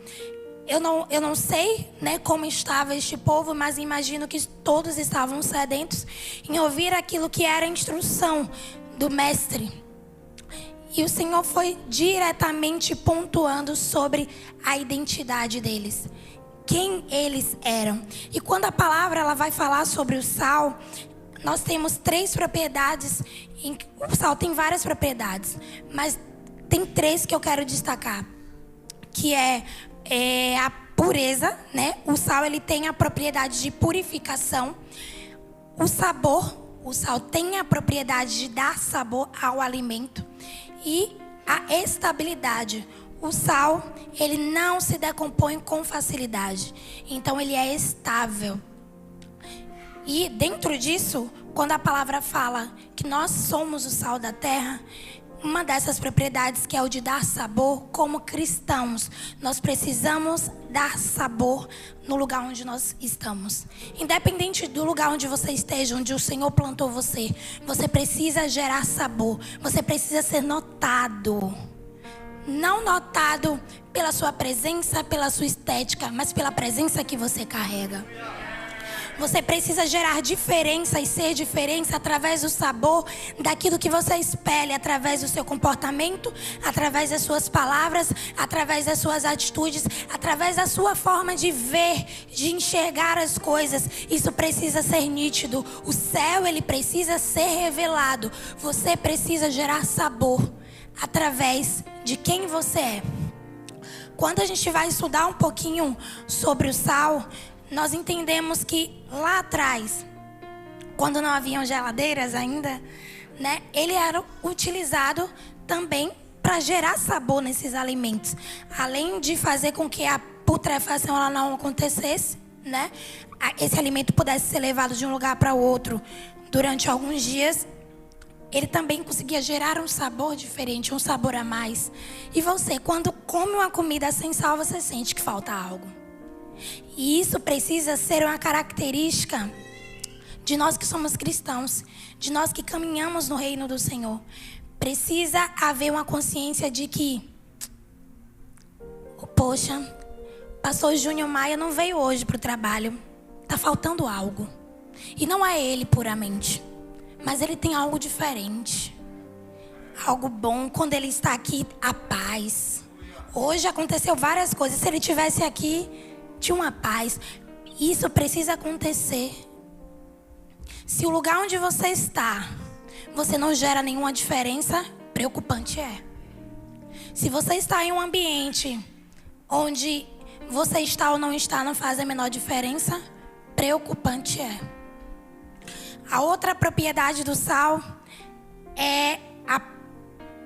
Eu não sei, né, como estava este povo, mas imagino que todos estavam sedentos em ouvir aquilo que era a instrução do mestre. E o Senhor foi diretamente pontuando sobre a identidade deles, quem eles eram. E quando a palavra ela vai falar sobre o sal, nós temos 3 propriedades. O sal tem várias propriedades, mas tem 3 que eu quero destacar, que é a pureza, né? O sal ele tem a propriedade de purificação. O sabor, o sal tem a propriedade de dar sabor ao alimento. E a estabilidade. O sal, ele não se decompõe com facilidade. Então ele é estável. E dentro disso, quando a palavra fala que nós somos o sal da terra, uma dessas propriedades que é o de dar sabor, como cristãos, nós precisamos dar sabor no lugar onde nós estamos. Independente do lugar onde você esteja, onde o Senhor plantou você, você precisa gerar sabor, você precisa ser notado. Não notado pela sua presença, pela sua estética, mas pela presença que você carrega. Você precisa gerar diferença e ser diferença através do sabor daquilo que você espelha, através do seu comportamento, através das suas palavras, através das suas atitudes, através da sua forma de ver, de enxergar as coisas. Isso precisa ser nítido. O céu, ele precisa ser revelado. Você precisa gerar sabor através de quem você é. Quando a gente vai estudar um pouquinho sobre o sal, nós entendemos que lá atrás, quando não haviam geladeiras ainda, né, ele era utilizado também para gerar sabor nesses alimentos. Além de fazer com que a putrefação ela não acontecesse, né, esse alimento pudesse ser levado de um lugar para o outro durante alguns dias, ele também conseguia gerar um sabor diferente, um sabor a mais. E você, quando come uma comida sem sal, você sente que falta algo. E isso precisa ser uma característica de nós que somos cristãos, de nós que caminhamos no reino do Senhor. Precisa haver uma consciência de que, poxa, pastor Júnior Maia não veio hoje para o trabalho. Está faltando algo. E não é ele puramente, mas ele tem algo diferente. Algo bom. Quando ele está aqui, a paz. Hoje aconteceu várias coisas. Se ele estivesse aqui, tinha uma paz. Isso precisa acontecer. Se o lugar onde você está, você não gera nenhuma diferença, preocupante é. Se você está em um ambiente onde você está ou não está, não faz a menor diferença, preocupante é. A outra propriedade do sal é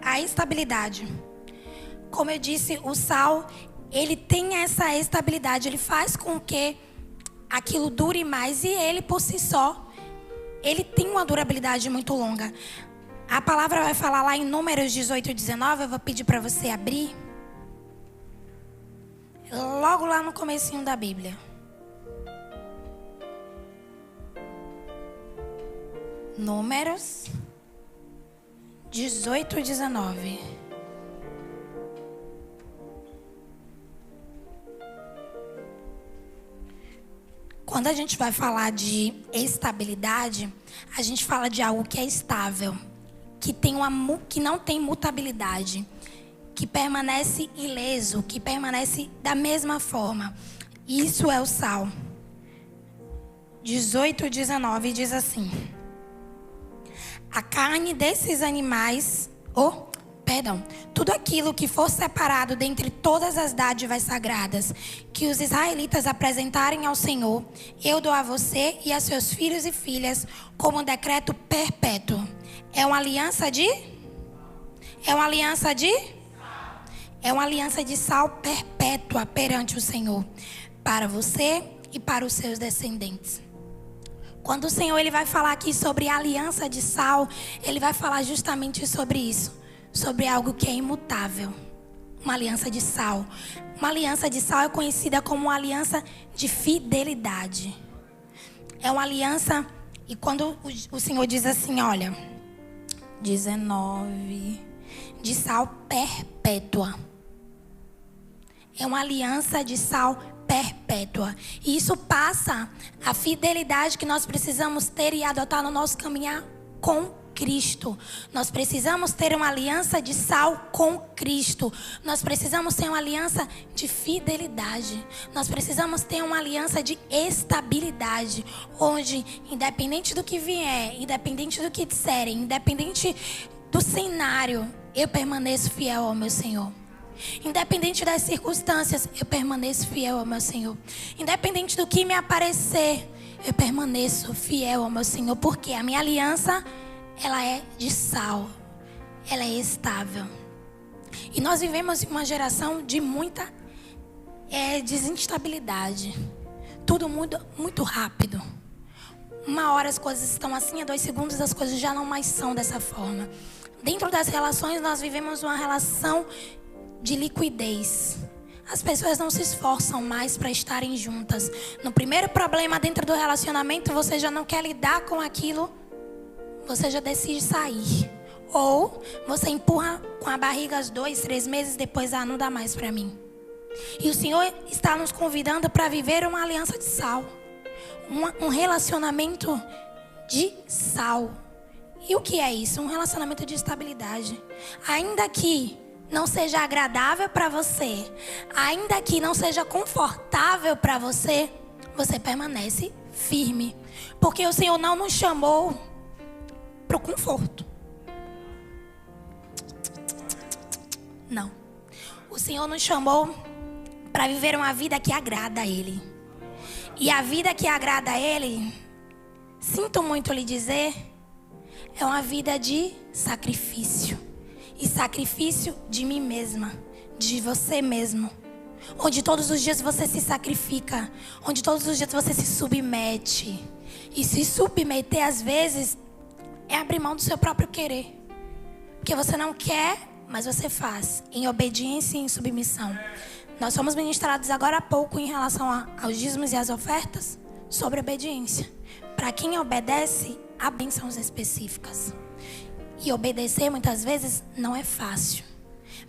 a estabilidade. Como eu disse, o sal, ele tem essa estabilidade, ele faz com que aquilo dure mais e ele por si só, ele tem uma durabilidade muito longa. A palavra vai falar lá em Números 18 e 19, eu vou pedir para você abrir. Logo lá no comecinho da Bíblia. Números 18 e 19. Quando a gente vai falar de estabilidade, a gente fala de algo que é estável, que não tem mutabilidade, que permanece ileso, que permanece da mesma forma. Isso é o sal. 18 e 19 diz assim: a carne desses animais, tudo aquilo que for separado dentre todas as dádivas sagradas que os israelitas apresentarem ao Senhor, eu dou a você e a seus filhos e filhas como um decreto perpétuo. É uma aliança de? É uma aliança de sal perpétua perante o Senhor, para você e para os seus descendentes. Quando o Senhor ele vai falar aqui sobre a aliança de sal, ele vai falar justamente sobre isso, sobre algo que é imutável. Uma aliança de sal. Uma aliança de sal é conhecida como uma aliança de fidelidade. É uma aliança, e quando o Senhor diz assim, olha, 19, de sal perpétua. É uma aliança de sal perpétua. E isso passa a fidelidade que nós precisamos ter e adotar no nosso caminhar com Cristo. Nós precisamos ter uma aliança de sal com Cristo. Nós precisamos ter uma aliança de fidelidade. Nós precisamos ter uma aliança de estabilidade, onde, independente do que vier, independente do que disserem, independente do cenário, eu permaneço fiel ao meu Senhor. Independente das circunstâncias, eu permaneço fiel ao meu Senhor. Independente do que me aparecer, eu permaneço fiel ao meu Senhor, porque a minha aliança, ela é de sal, ela é estável. E nós vivemos em uma geração de muita desinstabilidade. Tudo muda muito rápido. Uma hora as coisas estão assim, a 2 segundos as coisas já não mais são dessa forma. Dentro das relações, nós vivemos uma relação de liquidez. As pessoas não se esforçam mais para estarem juntas. No primeiro problema dentro do relacionamento, você já não quer lidar com aquilo, você já decide sair. Ou você empurra com a barriga 2, 3 meses depois, não dá mais para mim. E o Senhor está nos convidando para viver uma aliança de sal. Um relacionamento de sal. E o que é isso? Um relacionamento de estabilidade. Ainda que não seja agradável para você, ainda que não seja confortável para você, você permanece firme. Porque o Senhor não nos chamou para o conforto. Não. O Senhor nos chamou para viver uma vida que agrada a Ele. E a vida que agrada a Ele, sinto muito lhe dizer, é uma vida de sacrifício. E sacrifício de mim mesma, de você mesmo. Onde todos os dias você se sacrifica. Onde todos os dias você se submete. E se submeter às vezes é abrir mão do seu próprio querer. Porque você não quer, mas você faz. Em obediência e em submissão. Nós fomos ministrados agora há pouco em relação aos dízimos e às ofertas sobre obediência. Para quem obedece, há bênçãos específicas. E obedecer muitas vezes não é fácil.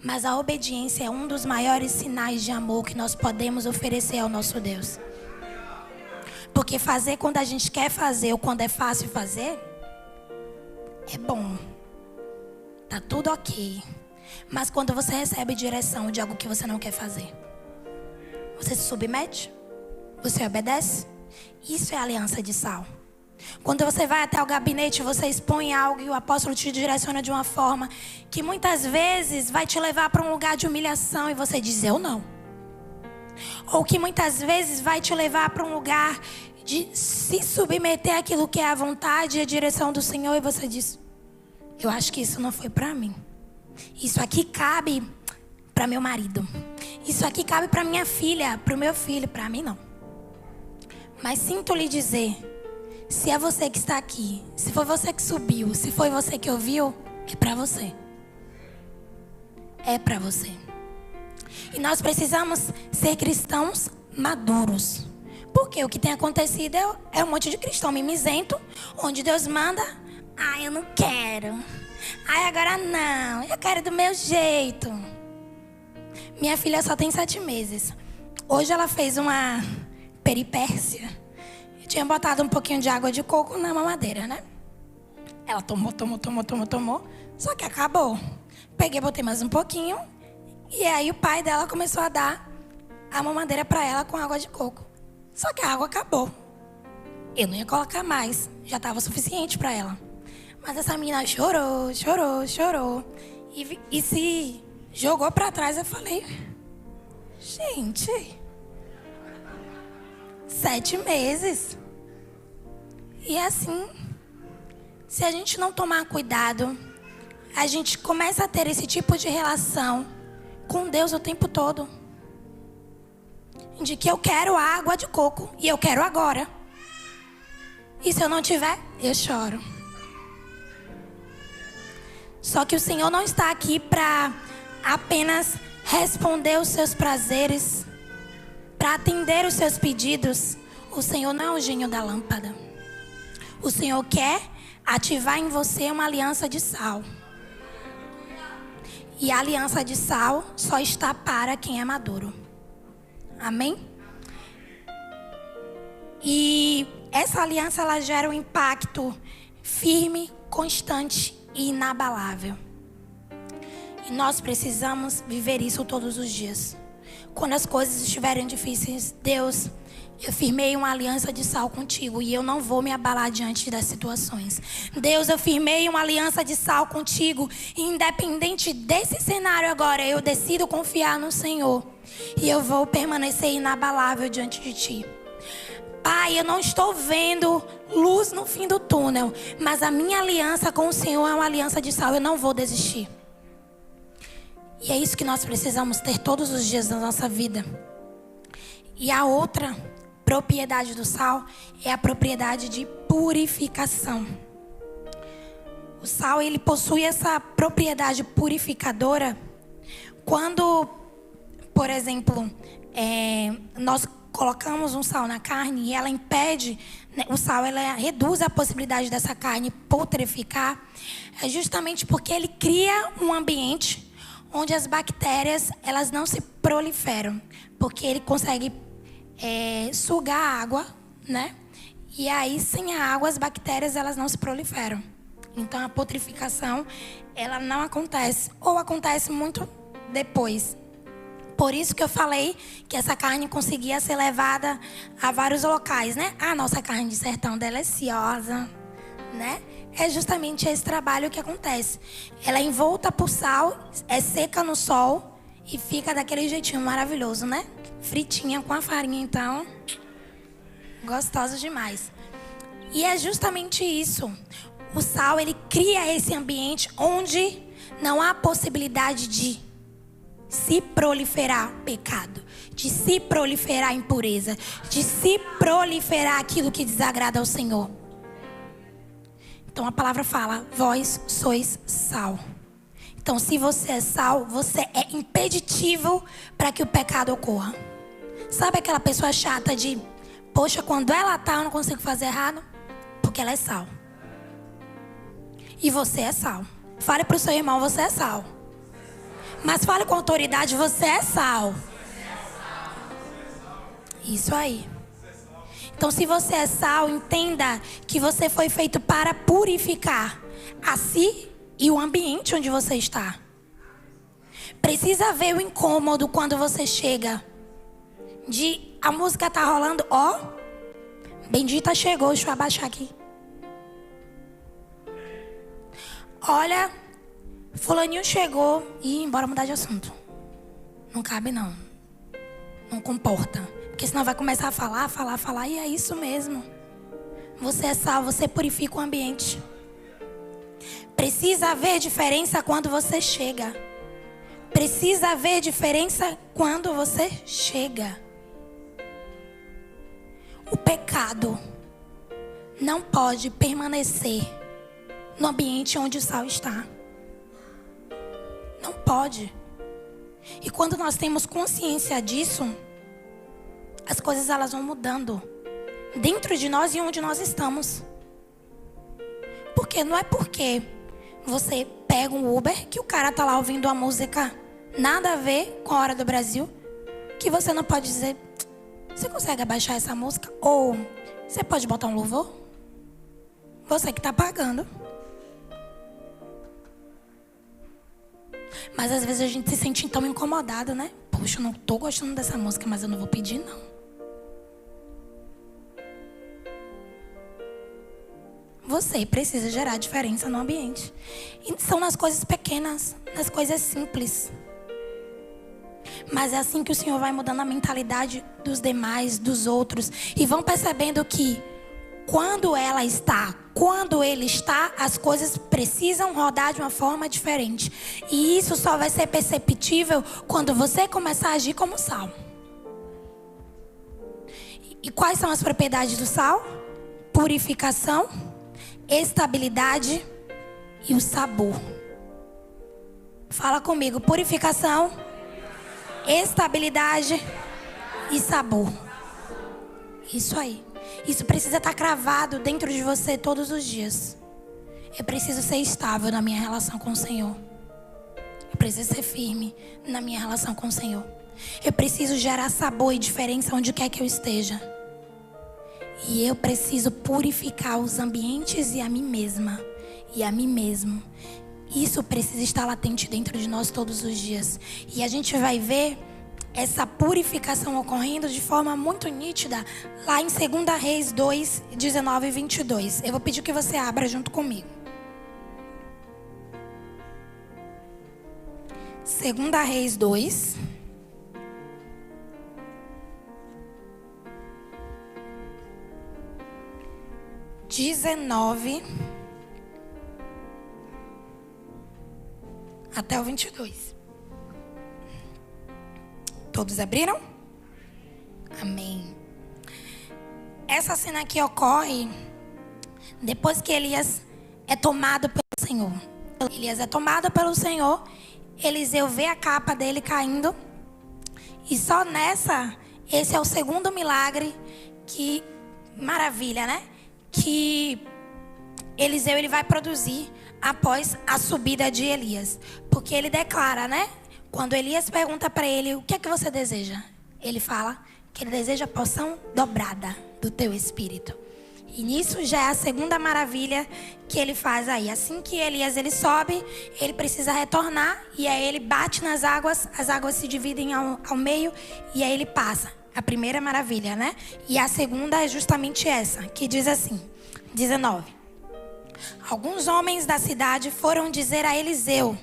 Mas a obediência é um dos maiores sinais de amor que nós podemos oferecer ao nosso Deus. Porque fazer quando a gente quer fazer ou quando é fácil fazer, é bom. Tá tudo ok. Mas quando você recebe direção de algo que você não quer fazer, você se submete? Você obedece? Isso é aliança de sal. Quando você vai até o gabinete, você expõe algo e o apóstolo te direciona de uma forma que muitas vezes vai te levar para um lugar de humilhação e você diz, eu não. Ou que muitas vezes vai te levar para um lugar de se submeter àquilo que é a vontade e a direção do Senhor e você diz, eu acho que isso não foi para mim. Isso aqui cabe para meu marido. Isso aqui cabe para minha filha, para o meu filho, para mim não. Mas sinto lhe dizer, se é você que está aqui, se foi você que subiu, se foi você que ouviu, é para você. É para você. E nós precisamos ser cristãos maduros. Porque o que tem acontecido é um monte de cristão mimizento, onde Deus manda, eu não quero. Agora não, eu quero do meu jeito. Minha filha só tem 7 meses. Hoje ela fez uma peripécia. Eu tinha botado um pouquinho de água de coco na mamadeira, né? Ela tomou. Só que acabou. Peguei, botei mais um pouquinho. E aí o pai dela começou a dar a mamadeira para ela com água de coco. Só que a água acabou. Eu não ia colocar mais. Já estava suficiente para ela. Mas essa menina chorou. E se jogou para trás. Eu falei, gente, 7 meses. E assim, se a gente não tomar cuidado, a gente começa a ter esse tipo de relação com Deus o tempo todo. De que eu quero água de coco e eu quero agora. E se eu não tiver, eu choro. Só que o Senhor não está aqui para apenas responder os seus prazeres, para atender os seus pedidos. O Senhor não é o gênio da lâmpada. O Senhor quer ativar em você uma aliança de sal. E a aliança de sal só está para quem é maduro. Amém? E essa aliança, ela gera um impacto firme, constante e inabalável. E nós precisamos viver isso todos os dias. Quando as coisas estiverem difíceis, Deus, eu firmei uma aliança de sal contigo e eu não vou me abalar diante das situações. Deus, eu firmei uma aliança de sal contigo e independente desse cenário agora, eu decido confiar no Senhor. E eu vou permanecer inabalável diante de ti. Pai, eu não estou vendo luz no fim do túnel, mas a minha aliança com o Senhor é uma aliança de sal. Eu não vou desistir. E é isso que nós precisamos ter todos os dias da nossa vida. E a outra propriedade do sal é a propriedade de purificação. O sal, ele possui essa propriedade purificadora quando, por exemplo, nós colocamos um sal na carne e ela impede, né, o sal ela reduz a possibilidade dessa carne putreficar, é justamente porque ele cria um ambiente onde as bactérias elas não se proliferam, porque ele consegue sugar a água, né? E aí sem a água as bactérias elas não se proliferam. Então a putrificação ela não acontece ou acontece muito depois. Por isso que eu falei que essa carne conseguia ser levada a vários locais, né? A nossa carne de sertão deliciosa, né? É justamente esse trabalho que acontece. Ela é envolta por sal, é seca no sol e fica daquele jeitinho maravilhoso, né? Fritinha com a farinha, então, gostosa demais. E é justamente isso. O sal, ele cria esse ambiente onde não há possibilidade de se proliferar pecado, de se proliferar impureza, de se proliferar aquilo que desagrada ao Senhor. Então a palavra fala, vós sois sal. Então se você é sal, você é impeditivo para que o pecado ocorra. Sabe aquela pessoa chata de, poxa, quando ela tá eu não consigo fazer errado? Porque ela é sal. E você é sal. Fale para o seu irmão, você é sal. Mas fale com autoridade, você é sal. Isso aí. Então, se você é sal, entenda que você foi feito para purificar a si e o ambiente onde você está. Precisa ver o incômodo quando você chega. A música tá rolando, ó. Bendita chegou, deixa eu abaixar aqui. Olha, fulaninho chegou e bora mudar de assunto. Não cabe não. Não comporta. Porque senão vai começar a falar. E é isso mesmo. Você é sal, você purifica o ambiente. Precisa haver diferença quando você chega. Precisa haver diferença quando você chega. O pecado não pode permanecer no ambiente onde o sal está. Não pode. E quando nós temos consciência disso, as coisas elas vão mudando dentro de nós e onde nós estamos. Porque não é porque você pega um Uber que o cara tá lá ouvindo a música nada a ver com a hora do Brasil, que você não pode dizer, você consegue abaixar essa música? Ou você pode botar um louvor? Você que tá pagando. Mas às vezes a gente se sente tão incomodado, né? Poxa, eu não tô gostando dessa música, mas eu não vou pedir não. Você precisa gerar diferença no ambiente. E são nas coisas pequenas, nas coisas simples. Mas é assim que o Senhor vai mudando a mentalidade dos demais, dos outros. E vão percebendo que Quando ele está, as coisas precisam rodar de uma forma diferente. E isso só vai ser perceptível quando você começar a agir como sal. E quais são as propriedades do sal? Purificação, estabilidade e o sabor. Fala comigo, purificação, estabilidade e sabor. Isso aí. Isso precisa estar cravado dentro de você todos os dias. Eu preciso ser estável na minha relação com o Senhor. Eu preciso ser firme na minha relação com o Senhor. Eu preciso gerar sabor e diferença onde quer que eu esteja. E eu preciso purificar os ambientes e a mim mesma. E a mim mesmo. Isso precisa estar latente dentro de nós todos os dias. E a gente vai ver essa purificação ocorrendo de forma muito nítida lá em 2 Reis 2, 19 e 22. Eu vou pedir que você abra junto comigo. 2 Reis 2. Até o 22. Todos abriram? Amém. Essa cena aqui ocorre depois que Elias é tomado pelo Senhor. Elias é tomado pelo Senhor. Eliseu vê a capa dele caindo. E só nessa, esse é o segundo milagre que, maravilha, né? Que Eliseu ele vai produzir após a subida de Elias. Porque ele declara, né? Quando Elias pergunta para ele, o que é que você deseja? Ele fala que ele deseja a porção dobrada do teu espírito. E nisso já é a segunda maravilha que ele faz aí. Assim que Elias ele sobe, ele precisa retornar. E aí ele bate nas águas, as águas se dividem ao meio e aí ele passa. A primeira maravilha, né? E a segunda é justamente essa, que diz assim, 19. Alguns homens da cidade foram dizer a Eliseu: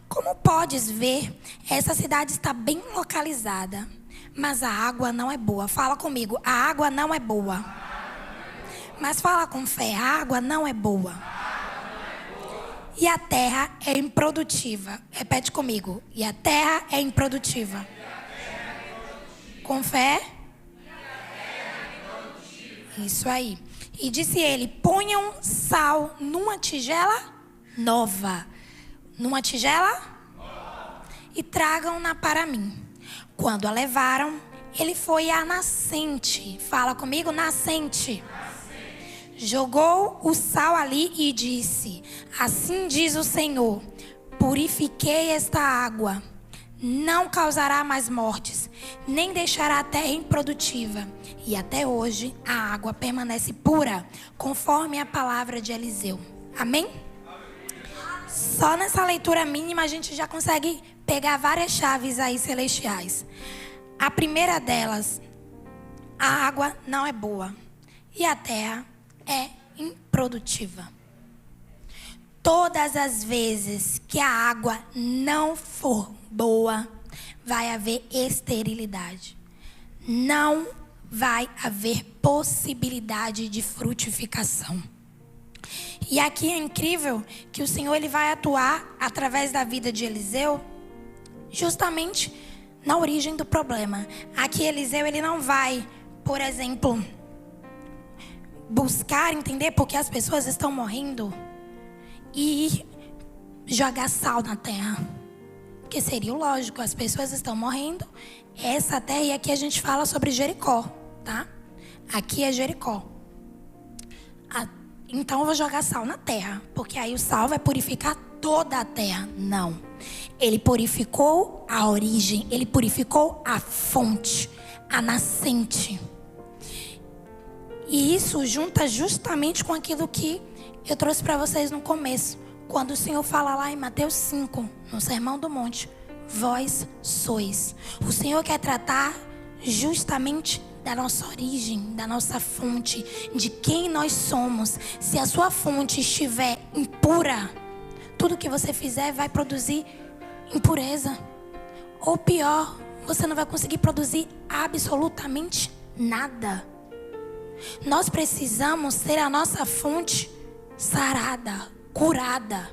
como podes ver, essa cidade está bem localizada, mas a água não é boa. Fala comigo, a água não é boa. Mas fala com fé, a água não é boa. E a terra é improdutiva. Repete comigo, e a terra é improdutiva. Com fé? Isso aí. E disse ele: ponham sal numa tigela nova. Numa tigela? E tragam-na para mim. Quando a levaram, ele foi à nascente. Fala comigo, nascente. Jogou o sal ali e disse: assim diz o Senhor, purifiquei esta água. Não causará mais mortes, nem deixará a terra improdutiva. E até hoje a água permanece pura, conforme a palavra de Eliseu. Amém? Só nessa leitura mínima a gente já consegue pegar várias chaves aí celestiais. A primeira delas, a água não é boa e a terra é improdutiva. Todas as vezes que a água não for boa, vai haver esterilidade. Não vai haver possibilidade de frutificação. E aqui é incrível que o Senhor ele vai atuar através da vida de Eliseu, justamente na origem do problema. Aqui Eliseu ele não vai, por exemplo, buscar entender porque as pessoas estão morrendo e jogar sal na terra. Porque seria o lógico, as pessoas estão morrendo, essa terra, e aqui a gente fala sobre Jericó, tá? Aqui é Jericó. Então eu vou jogar sal na terra, porque aí o sal vai purificar toda a terra. Não. Ele purificou a origem, ele purificou a fonte, a nascente. E isso junta justamente com aquilo que eu trouxe para vocês no começo. Quando o Senhor fala lá em Mateus 5, no Sermão do Monte, vós sois. O Senhor quer tratar justamente da nossa origem, da nossa fonte, de quem nós somos. Se a sua fonte estiver impura, tudo que você fizer vai produzir impureza. Ou pior, você não vai conseguir produzir absolutamente nada. Nós precisamos ter a nossa fonte sarada, curada.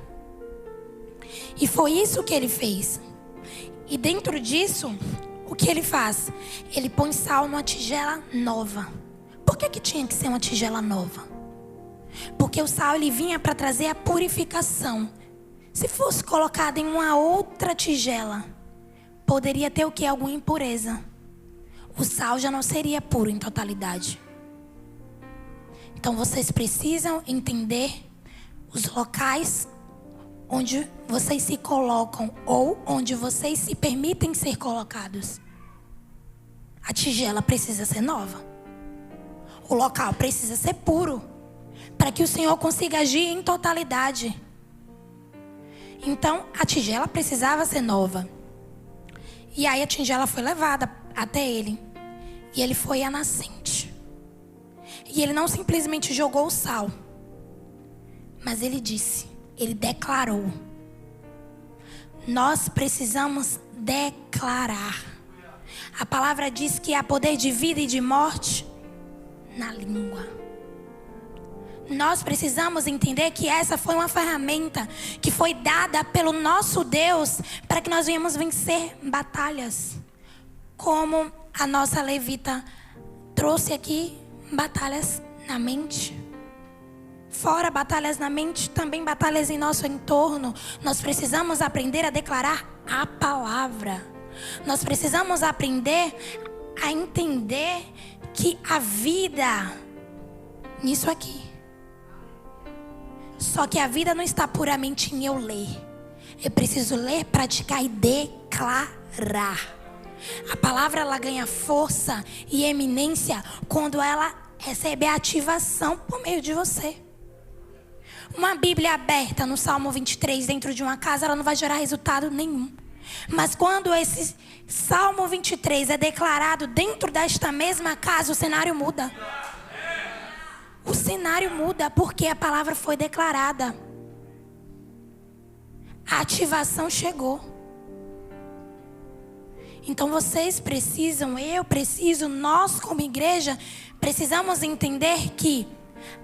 E foi isso que ele fez. E dentro disso, o que ele faz? Ele põe sal numa tigela nova. Por que tinha que ser uma tigela nova? Porque o sal ele vinha para trazer a purificação. Se fosse colocado em uma outra tigela, poderia ter o que? Alguma impureza. O sal já não seria puro em totalidade. Então vocês precisam entender os locais onde vocês se colocam ou onde vocês se permitem ser colocados. A tigela precisa ser nova. O local precisa ser puro, para que o Senhor consiga agir em totalidade. Então, a tigela precisava ser nova. E aí a tigela foi levada até ele. E ele foi à nascente. E ele não simplesmente jogou o sal, mas ele disse, ele declarou. Nós precisamos declarar. A palavra diz que há poder de vida e de morte na língua. Nós precisamos entender que essa foi uma ferramenta que foi dada pelo nosso Deus para que nós venhamos vencer batalhas. Como a nossa levita trouxe aqui, batalhas na mente. Fora batalhas na mente, também batalhas em nosso entorno. Nós precisamos aprender a declarar a palavra. Nós precisamos aprender a entender que a vida nisso aqui. Só que a vida não está puramente em eu ler. Eu preciso ler, praticar e declarar. A palavra ela ganha força e eminência quando ela recebe a ativação por meio de você. Uma Bíblia aberta no Salmo 23 dentro de uma casa, ela não vai gerar resultado nenhum. Mas quando esse Salmo 23 é declarado dentro desta mesma casa, o cenário muda. O cenário muda porque a palavra foi declarada. A ativação chegou. Então vocês precisam, eu preciso, nós como igreja, precisamos entender que,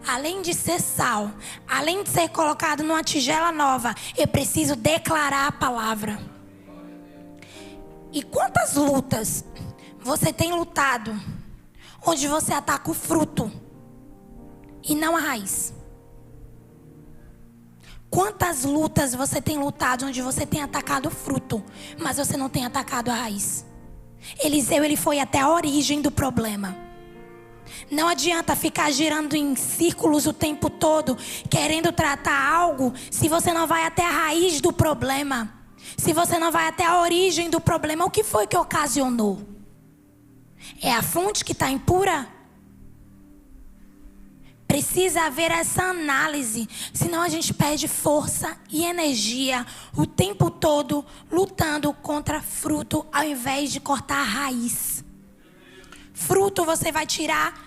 além de ser sal, além de ser colocado numa tigela nova, eu preciso declarar a palavra. E quantas lutas você tem lutado, onde você ataca o fruto e não a raiz? Quantas lutas você tem lutado onde você tem atacado o fruto, mas você não tem atacado a raiz? Eliseu, ele foi até a origem do problema. Não adianta ficar girando em círculos o tempo todo, querendo tratar algo, se você não vai até a raiz do problema. Se você não vai até a origem do problema, o que foi que ocasionou? É a fonte que está impura? Precisa haver essa análise, senão a gente perde força e energia o tempo todo lutando contra fruto ao invés de cortar a raiz. Fruto você vai tirar,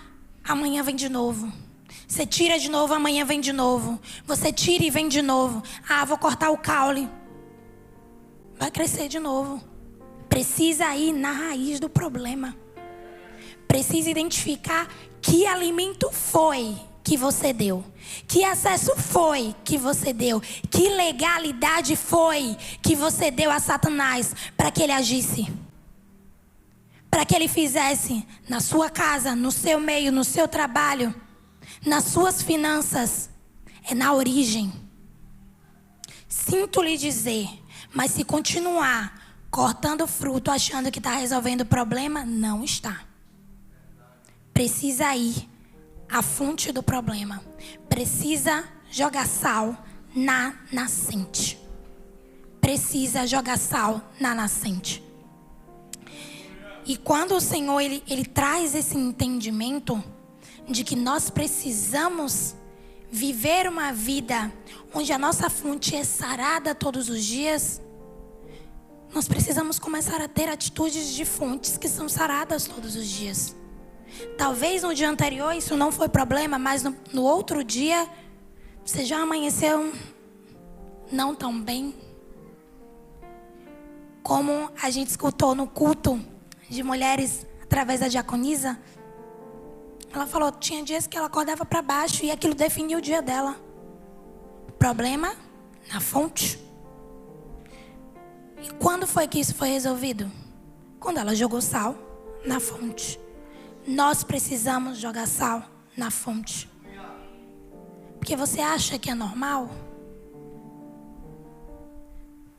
amanhã vem de novo. Você tira de novo, amanhã vem de novo. Você tira e vem de novo. Ah, vou cortar o caule. Vai crescer de novo. Precisa ir na raiz do problema. Precisa identificar que alimento foi que você deu, que acesso foi que você deu, que legalidade foi que você deu a Satanás para que ele agisse, para que ele fizesse na sua casa, no seu meio, no seu trabalho, nas suas finanças. É na origem. Sinto lhe dizer, mas se continuar cortando fruto achando que está resolvendo o problema, não está. Precisa ir à fonte do problema. Precisa jogar sal na nascente. Precisa jogar sal na nascente. E quando o Senhor ele traz esse entendimento de que nós precisamos viver uma vida onde a nossa fonte é sarada todos os dias, nós precisamos começar a ter atitudes de fontes que são saradas todos os dias. Talvez no dia anterior isso não foi problema, mas no outro dia você já amanheceu não tão bem. Como a gente escutou no culto de mulheres através da diaconisa, Ela falou, tinha dias que ela acordava para baixo e aquilo definia o dia dela. Problema na fonte. E quando foi que isso foi resolvido? Quando ela jogou sal na fonte. Nós precisamos jogar sal na fonte. Porque você acha que é normal?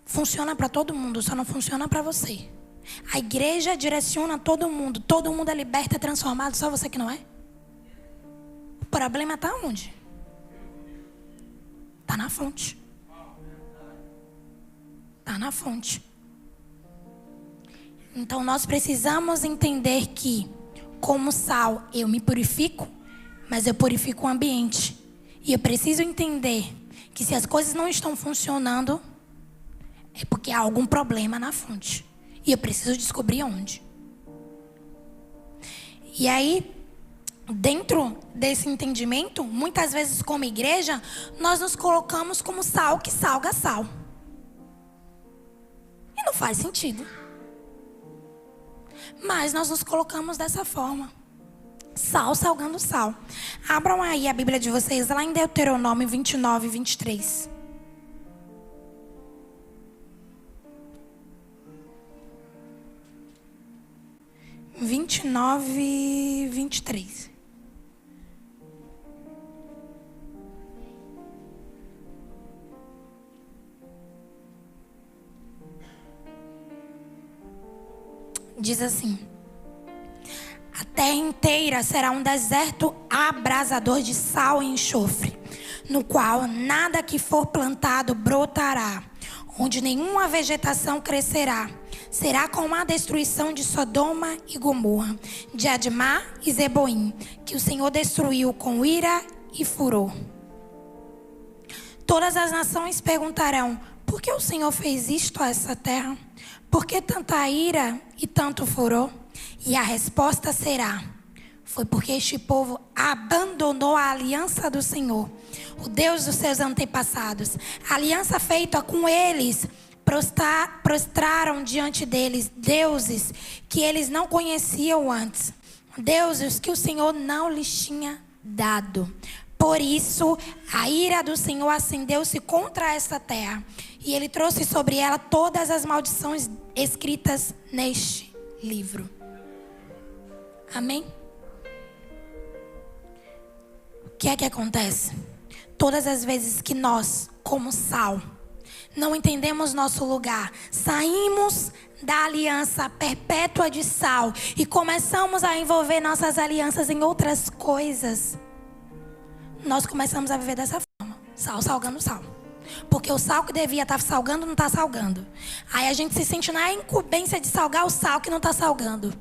Funciona para todo mundo, só não funciona para você. A igreja direciona todo mundo é liberto, é transformado, só você que não é. O problema está onde? Está na fonte. Está na fonte. Então nós precisamos entender que, como sal, eu me purifico, mas eu purifico o ambiente. E eu preciso entender que se as coisas não estão funcionando, é porque há algum problema na fonte. E eu preciso descobrir onde. E aí, dentro desse entendimento, muitas vezes como igreja, nós nos colocamos como sal que salga sal. E não faz sentido. Mas nós nos colocamos dessa forma. Sal salgando sal. Abram aí a Bíblia de vocês lá em Deuteronômio 29, 23. 29, 23. Diz assim: a terra inteira será um deserto abrasador de sal e enxofre, no qual nada que for plantado brotará, onde nenhuma vegetação crescerá. Será como a destruição de Sodoma e Gomorra, de Admá e Zeboim, que o Senhor destruiu com ira e furor. Todas as nações perguntarão: por que o Senhor fez isto a essa terra? Por que tanta ira e tanto furor? E a resposta será: foi porque este povo abandonou a aliança do Senhor, o Deus dos seus antepassados. A aliança feita com eles, prostraram diante deles deuses que eles não conheciam antes, deuses que o Senhor não lhes tinha dado. Por isso, a ira do Senhor acendeu-se contra essa terra, e ele trouxe sobre ela todas as maldições escritas neste livro. Amém? O que é que acontece? Todas as vezes que nós, como sal, não entendemos nosso lugar, saímos da aliança perpétua de sal e começamos a envolver nossas alianças em outras coisas, nós começamos a viver dessa forma: sal salgando sal. Porque o sal que devia estar salgando não está salgando. Aí a gente se sente na incumbência de salgar o sal que não está salgando.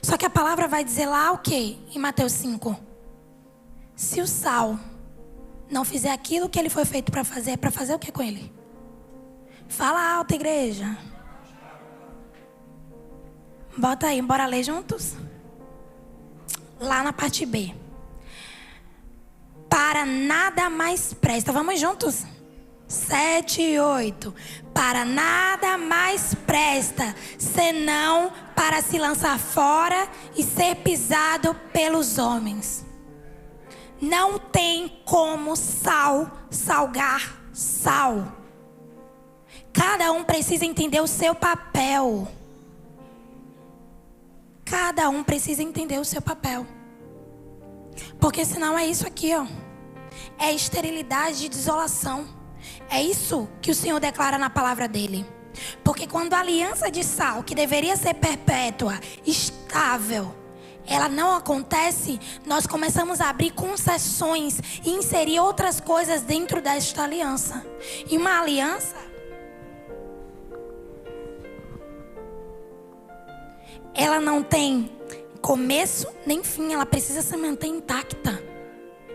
Só que a palavra vai dizer lá o quê? Em Mateus 5: se o sal não fizer aquilo que ele foi feito para fazer, é para fazer o que com ele? Fala alto, igreja. Bota aí, bora ler juntos? Lá na parte B. Para nada mais presta. Vamos juntos? 7 e 8. Para nada mais presta, senão para se lançar fora e ser pisado pelos homens. Não tem como sal salgar sal. Cada um precisa entender o seu papel. Cada um precisa entender o seu papel. Porque senão é isso aqui, ó. É esterilidade e desolação. É isso que o Senhor declara na palavra dele. Porque quando a aliança de sal, que deveria ser perpétua, estável, ela não acontece, nós começamos a abrir concessões e inserir outras coisas dentro desta aliança. E uma aliança, ela não tem começo nem fim, ela precisa se manter intacta.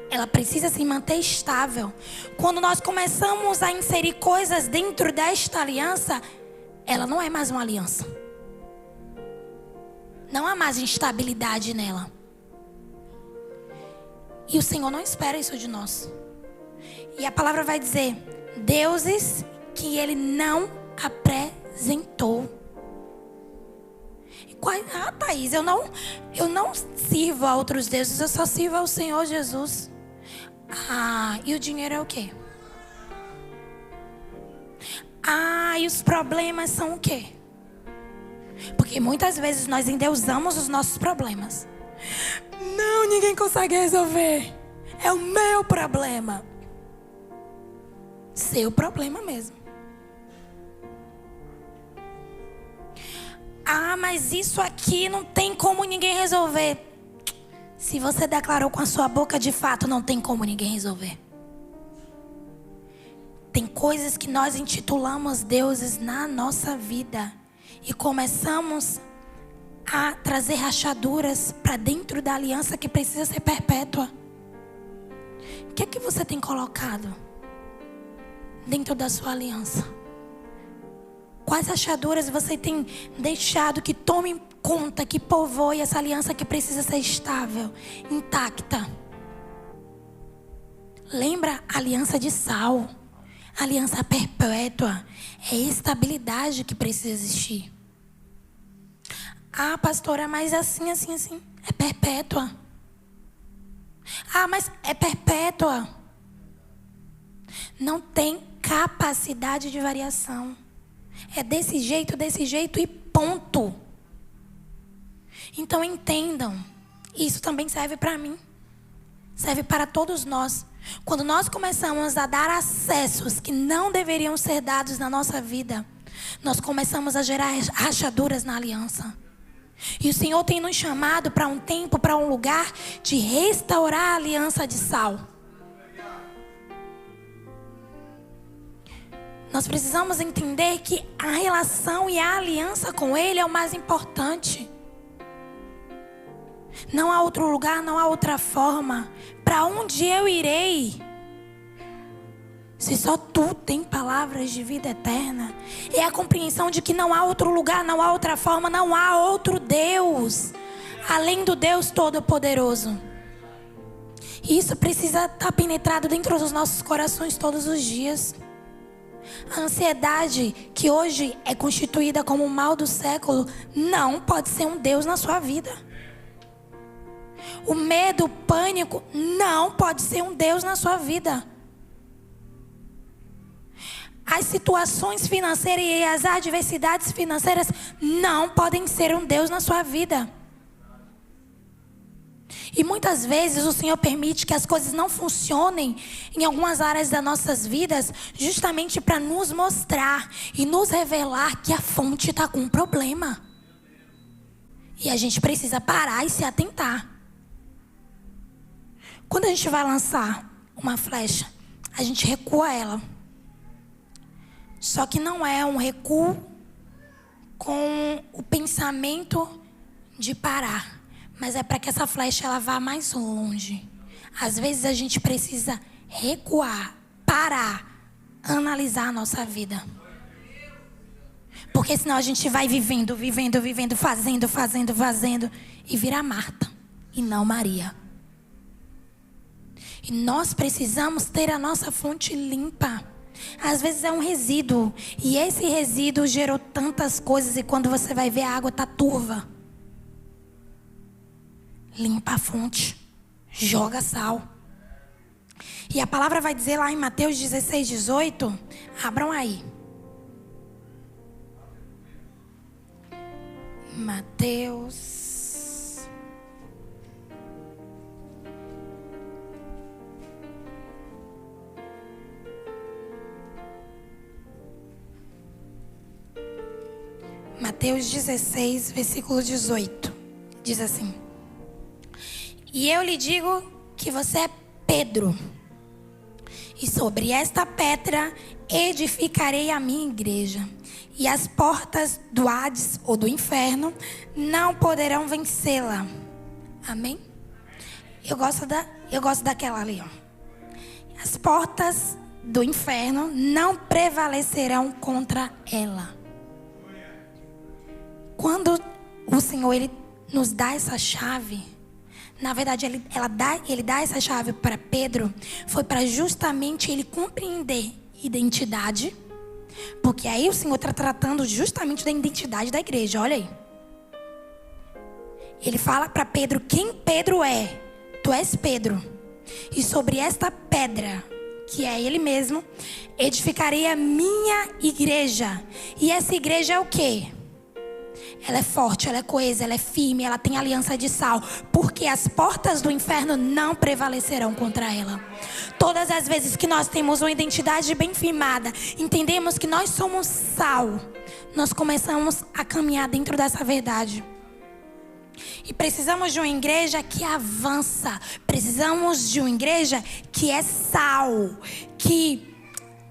Ela precisa se manter estável. Quando nós começamos a inserir coisas dentro desta aliança, ela não é mais uma aliança. Não há mais instabilidade nela. E o Senhor não espera isso de nós. E a palavra vai dizer: deuses que ele não apresentou. E Thaís, eu não sirvo a outros deuses, eu só sirvo ao Senhor Jesus. E o dinheiro é o quê? E os problemas são o quê? Porque muitas vezes nós endeusamos os nossos problemas. Não, ninguém consegue resolver. É o meu problema. Seu problema mesmo. Mas isso aqui não tem como ninguém resolver. Se você declarou com a sua boca, de fato não tem como ninguém resolver. Tem coisas que nós intitulamos deuses na nossa vida e começamos a trazer rachaduras para dentro da aliança que precisa ser perpétua. O que é que você tem colocado dentro da sua aliança? Quais rachaduras você tem deixado que tomem conta, que povoe essa aliança que precisa ser estável, intacta? Lembra a aliança de sal, a aliança perpétua, é estabilidade que precisa existir. Pastora, mas assim, é perpétua. Mas é perpétua. Não tem capacidade de variação. É desse jeito e ponto. Então entendam, isso também serve para mim. Serve para todos nós. Quando nós começamos a dar acessos que não deveriam ser dados na nossa vida, nós começamos a gerar rachaduras na aliança. E o Senhor tem nos chamado para um tempo, para um lugar de restaurar a aliança de sal. Nós precisamos entender que a relação e a aliança com Ele é o mais importante. Não há outro lugar, não há outra forma. Para onde eu irei? Se só Tu tem palavras de vida eterna. É a compreensão de que não há outro lugar, não há outra forma, não há outro Deus além do Deus Todo-Poderoso. E isso precisa estar penetrado dentro dos nossos corações todos os dias. A ansiedade, que hoje é constituída como o mal do século, não pode ser um Deus na sua vida. O medo, o pânico, não pode ser um Deus na sua vida. As situações financeiras e as adversidades financeiras não podem ser um Deus na sua vida. E muitas vezes o Senhor permite que as coisas não funcionem em algumas áreas das nossas vidas, justamente para nos mostrar e nos revelar que a fonte está com um problema. E a gente precisa parar e se atentar. Quando a gente vai lançar uma flecha, a gente recua ela. Só que não é um recuo com o pensamento de parar. Mas é para que essa flecha ela vá mais longe. Às vezes a gente precisa recuar, parar, analisar a nossa vida. Porque senão a gente vai vivendo, fazendo e vira Marta e não Maria. E nós precisamos ter a nossa fonte limpa. Às vezes é um resíduo. E esse resíduo gerou tantas coisas e quando você vai ver a água está turva. Limpa a fonte, joga sal. E a palavra vai dizer lá em Mateus 16, 18. Abram aí. Mateus. Mateus 16, versículo 18. Diz assim: E eu lhe digo que você é Pedro, e sobre esta pedra edificarei a minha igreja, e as portas do Hades ou do inferno não poderão vencê-la. Amém? Eu gosto daquela ali, ó. As portas do inferno não prevalecerão contra ela. Quando o Senhor ele nos dá essa chave, na verdade, ele dá essa chave para Pedro, foi para justamente ele compreender identidade, porque aí o Senhor está tratando justamente da identidade da igreja, olha aí. Ele fala para Pedro quem Pedro é. Tu és Pedro. E sobre esta pedra, que é ele mesmo, edificarei a minha igreja. E essa igreja é o quê? Ela é forte, ela é coesa, ela é firme, ela tem aliança de sal. Porque as portas do inferno não prevalecerão contra ela. Todas as vezes que nós temos uma identidade bem firmada, entendemos que nós somos sal, nós começamos a caminhar dentro dessa verdade. E precisamos de uma igreja que avança. Precisamos de uma igreja que é sal, que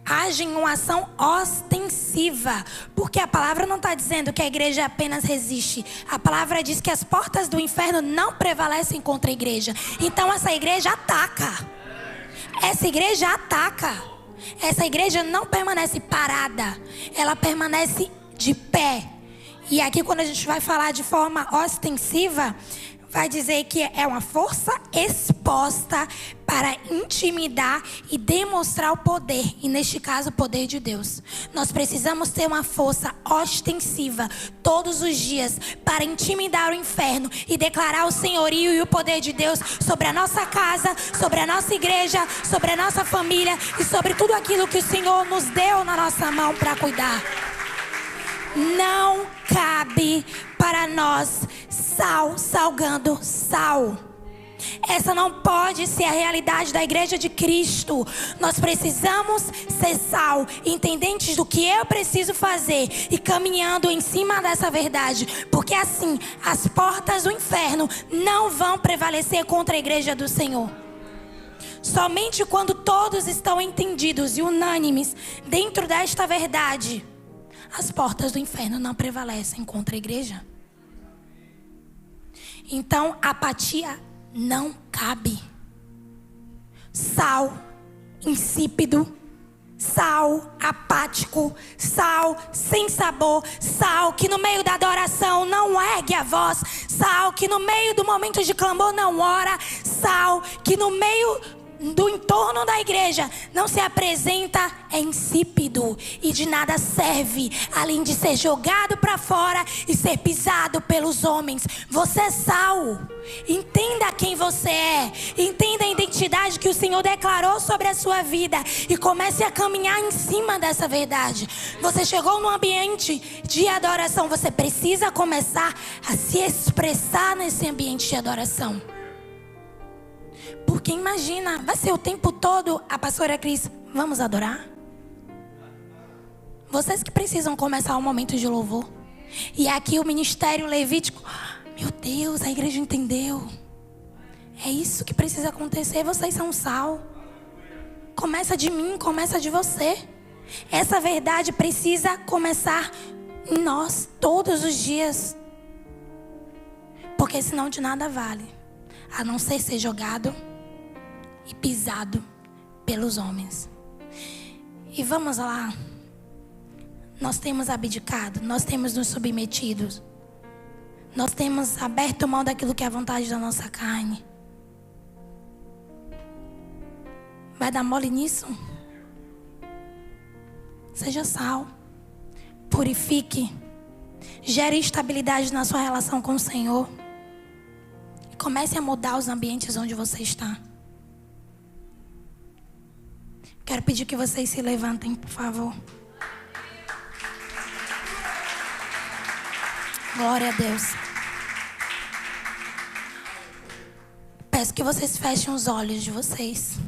age em uma ação ostensiva. Porque a palavra não está dizendo que a igreja apenas resiste. A palavra diz que as portas do inferno não prevalecem contra a igreja. Então essa igreja ataca. Essa igreja ataca. Essa igreja não permanece parada. Ela permanece de pé. E aqui quando a gente vai falar de forma ostensiva, vai dizer que é uma força exposta para intimidar e demonstrar o poder. E neste caso, o poder de Deus. Nós precisamos ter uma força ostensiva todos os dias para intimidar o inferno e declarar o senhorio e o poder de Deus sobre a nossa casa, sobre a nossa igreja, sobre a nossa família e sobre tudo aquilo que o Senhor nos deu na nossa mão para cuidar. Não cabe para nós sal salgando sal. Essa não pode ser a realidade da igreja de Cristo. Nós precisamos ser sal, entendentes do que eu preciso fazer e caminhando em cima dessa verdade. Porque assim, as portas do inferno não vão prevalecer contra a igreja do Senhor. Somente quando todos estão entendidos e unânimes dentro desta verdade, as portas do inferno não prevalecem contra a igreja. Então, apatia não cabe. Sal insípido, sal apático, sal sem sabor, sal que no meio da adoração não ergue a voz, sal que no meio do momento de clamor não ora, sal que no meio do entorno da igreja não se apresenta, é insípido e de nada serve, além de ser jogado para fora e ser pisado pelos homens. Você é sal. Entenda quem você é, entenda a identidade que o Senhor declarou sobre a sua vida e comece a caminhar em cima dessa verdade. Você chegou num ambiente de adoração, você precisa começar a se expressar nesse ambiente de adoração. Porque imagina, vai ser o tempo todo a pastora Cris, vamos adorar? Vocês que precisam começar um momento de louvor. E aqui o ministério levítico, meu Deus, a igreja entendeu. É isso que precisa acontecer, vocês são sal. Começa de mim, começa de você. Essa verdade precisa começar em nós todos os dias. Porque senão de nada vale, a não ser jogado e pisado pelos homens. E vamos lá. Nós temos abdicado, nós temos nos submetido, nós temos aberto mão daquilo que é a vontade da nossa carne. Vai dar mole nisso? Seja sal, purifique, gere estabilidade na sua relação com o Senhor e comece a mudar os ambientes onde você está. Quero pedir que vocês se levantem, por favor. Glória a Deus. Peço que vocês fechem os olhos de vocês.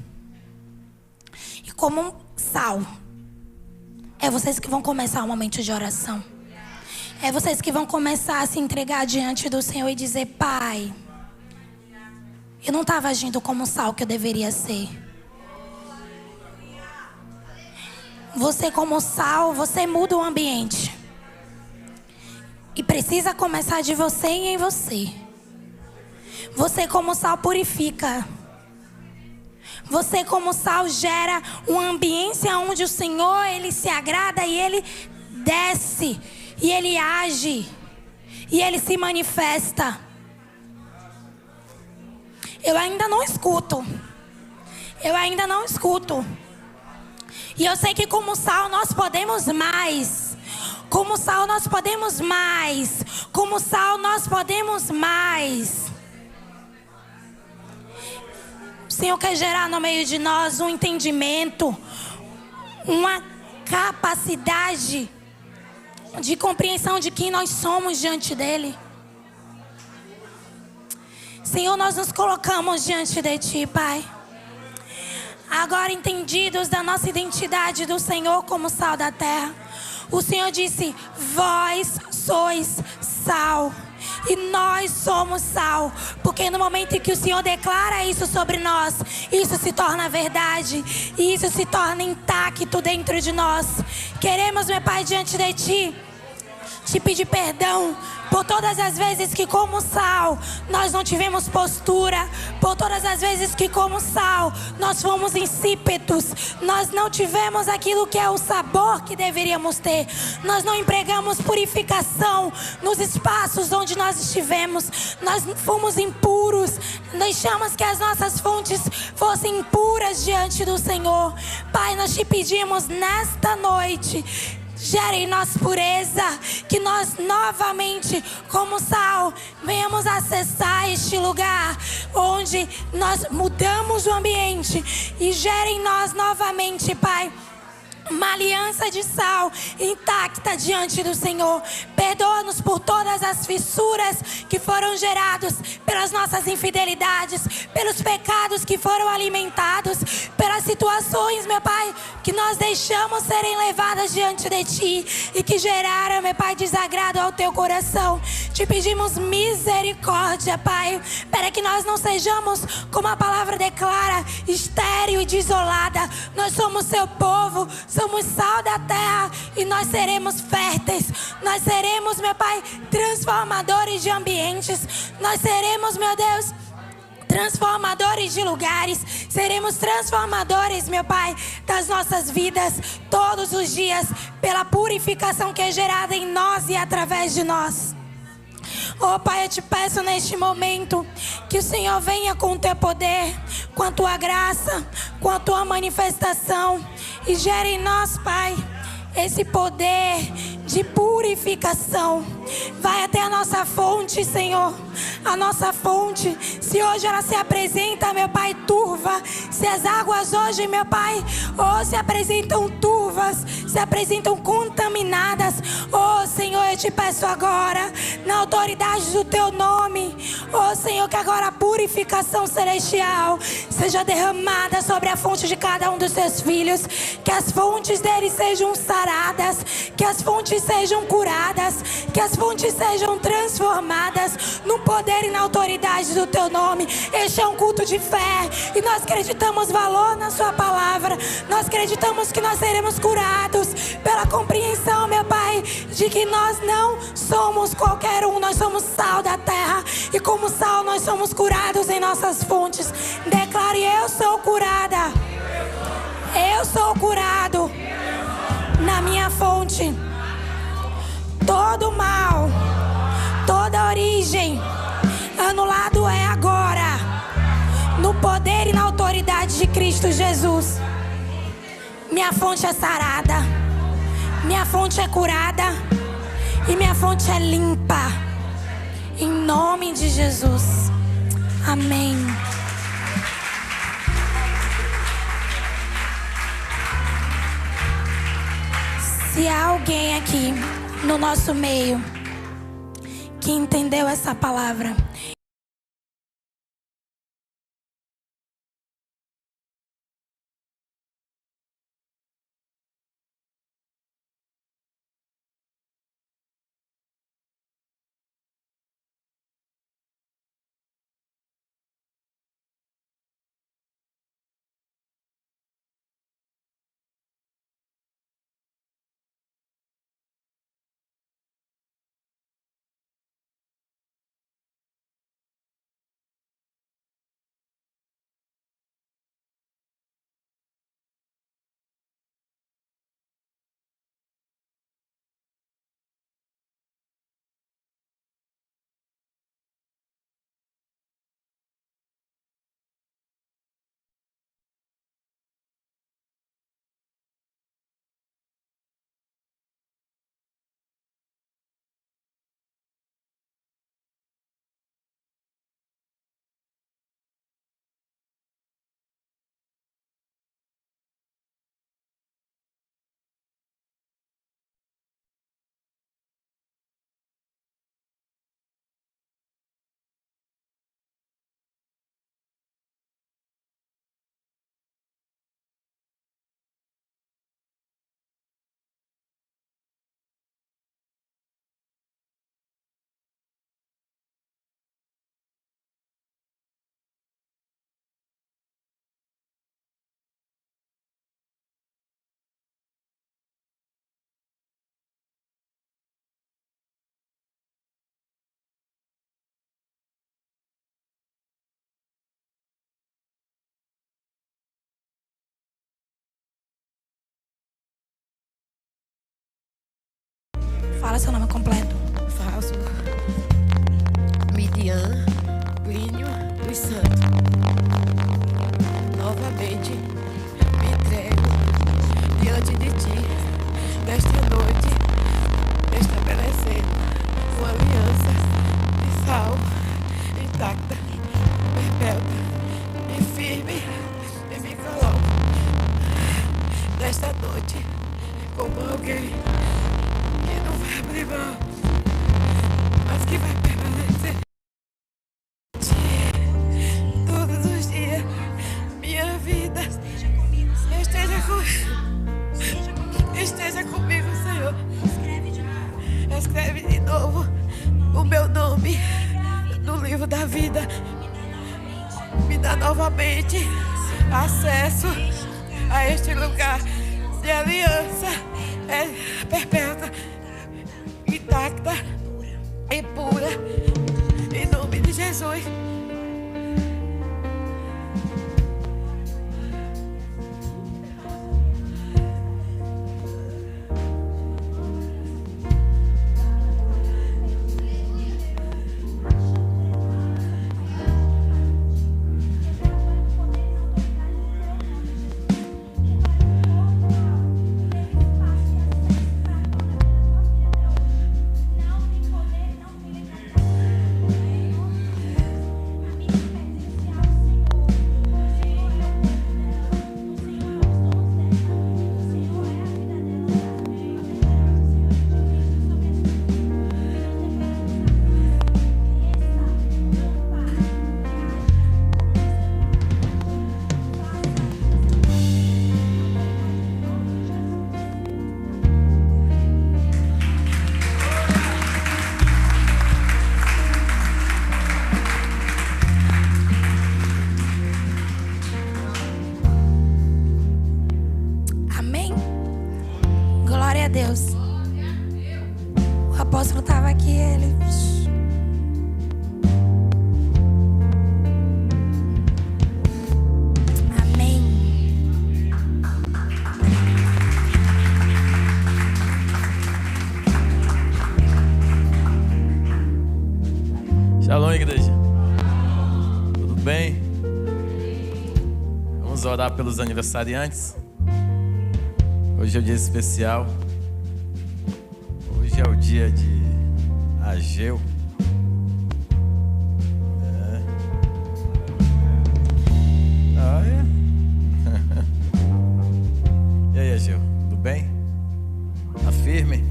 E como um sal, é vocês que vão começar o momento de oração. É vocês que vão começar a se entregar diante do Senhor e dizer: Pai, eu não estava agindo como o sal que eu deveria ser. Você como sal, você muda o ambiente. E precisa começar de você e em você. Você como sal purifica. Você como sal gera um ambiente onde o Senhor, Ele se agrada e Ele desce. E Ele age. E Ele se manifesta. Eu ainda não escuto. Eu ainda não escuto. E eu sei que como sal nós podemos mais. Como sal nós podemos mais. Como sal nós podemos mais. O Senhor quer gerar no meio de nós um entendimento, uma capacidade de compreensão de quem nós somos diante dEle. Senhor, nós nos colocamos diante de Ti, Pai. Agora entendidos da nossa identidade do Senhor como sal da terra. O Senhor disse: vós sois sal. E nós somos sal. Porque no momento em que o Senhor declara isso sobre nós, isso se torna verdade. E isso se torna intacto dentro de nós. Queremos, meu Pai, diante de Ti, te pedir perdão por todas as vezes que como sal nós não tivemos postura, por todas as vezes que como sal nós fomos insípidos, nós não tivemos aquilo que é o sabor que deveríamos ter, nós não empregamos purificação nos espaços onde nós estivemos, nós fomos impuros, deixamos que as nossas fontes fossem impuras diante do Senhor. Pai, nós te pedimos nesta noite, gera em nós pureza, que nós novamente, como sal, venhamos acessar este lugar onde nós mudamos o ambiente e gera em nós novamente, Pai, uma aliança de sal intacta diante do Senhor. Perdoa-nos por todas as fissuras que foram geradas pelas nossas infidelidades, pelos pecados que foram alimentados, pelas situações, meu Pai, que nós deixamos serem levadas diante de Ti e que geraram, meu Pai, desagrado ao Teu coração. Te pedimos misericórdia, Pai, para que nós não sejamos, como a palavra declara, estéril e desolada. Nós somos Seu povo, somos sal da terra e nós seremos férteis. Nós seremos, meu Pai, transformadores de ambientes. Nós seremos, meu Deus, transformadores de lugares. Seremos transformadores, meu Pai, das nossas vidas todos os dias, pela purificação que é gerada em nós e através de nós. Oh Pai, eu te peço neste momento que o Senhor venha com o Teu poder, com a Tua graça, com a Tua manifestação e gere em nós, Pai, esse poder de purificação. Vai até a nossa fonte, Senhor. A nossa fonte, se hoje ela se apresenta, meu Pai, turva, se as águas hoje, meu Pai, se apresentam turvas, se apresentam contaminadas, Senhor, eu te peço agora, na autoridade do Teu nome, Senhor, que agora a purificação celestial seja derramada sobre a fonte de cada um dos Teus filhos, que as fontes deles sejam saradas, que as fontes sejam curadas, que as fontes sejam transformadas no poder e na autoridade do Teu nome. Este é um culto de fé e nós acreditamos valor na Sua palavra. Nós acreditamos que nós seremos curados pela compreensão, meu Pai, de que nós não somos qualquer um, nós somos sal da terra e como sal nós somos curados em nossas fontes. Declare: eu sou curada, eu sou curado na minha fonte. Todo mal, toda origem, anulado é agora, no poder e na autoridade de Cristo Jesus. Minha fonte é sarada, minha fonte é curada e minha fonte é limpa, em nome de Jesus. Amém. Se há alguém aqui no nosso meio que entendeu essa palavra Fala seu nome completo. Falso. Midian Plínio dos Santos. Novamente me entrego diante de ti nesta noite, estabelecendo uma aliança de sal intacta, perpétua e firme, e me coloco nesta noite como alguém que não vai abrir mão, mas que vai permanecer todos os dias. Minha vida esteja comigo, Senhor. Escreve de novo o meu nome no livro da vida. Me dá novamente acesso a este lugar de aliança perpétua, intacta e pura, em nome de Jesus. Deus. O apóstolo estava aqui, ele... Amém. Shalom, igreja. Tudo bem? Vamos orar pelos aniversariantes. Hoje é um dia especial. Hoje é o dia de Ageu. E aí, Ageu? Tudo bem? Tá firme?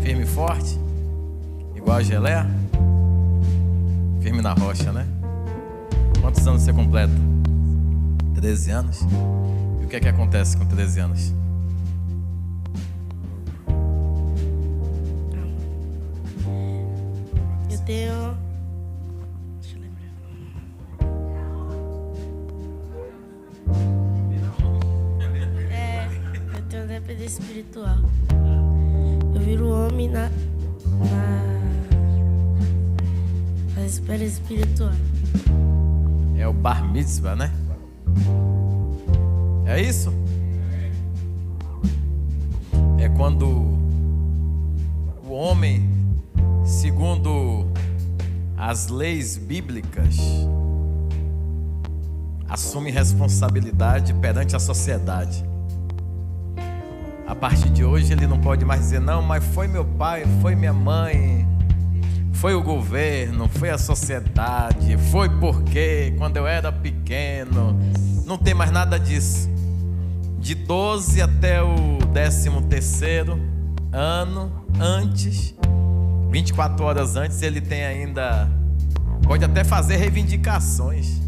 Firme e forte? Igual a geleia? Firme na rocha, né? Quantos anos você completa? 13 anos? E o que é que acontece com 13 anos? Deixa eu lembrar. Eu tenho dependência espiritual. Eu viro homem na experiência espiritual. É o bar mitzvah, né? É isso? É quando o homem, segundo as leis bíblicas, assume responsabilidade perante a sociedade. A partir de hoje ele não pode mais dizer, não, mas foi meu pai, foi minha mãe, foi o governo, foi a sociedade, foi porque quando eu era pequeno. Não tem mais nada disso. De 12 até o 13º ano antes, 24 horas antes, ele tem ainda, pode até fazer reivindicações,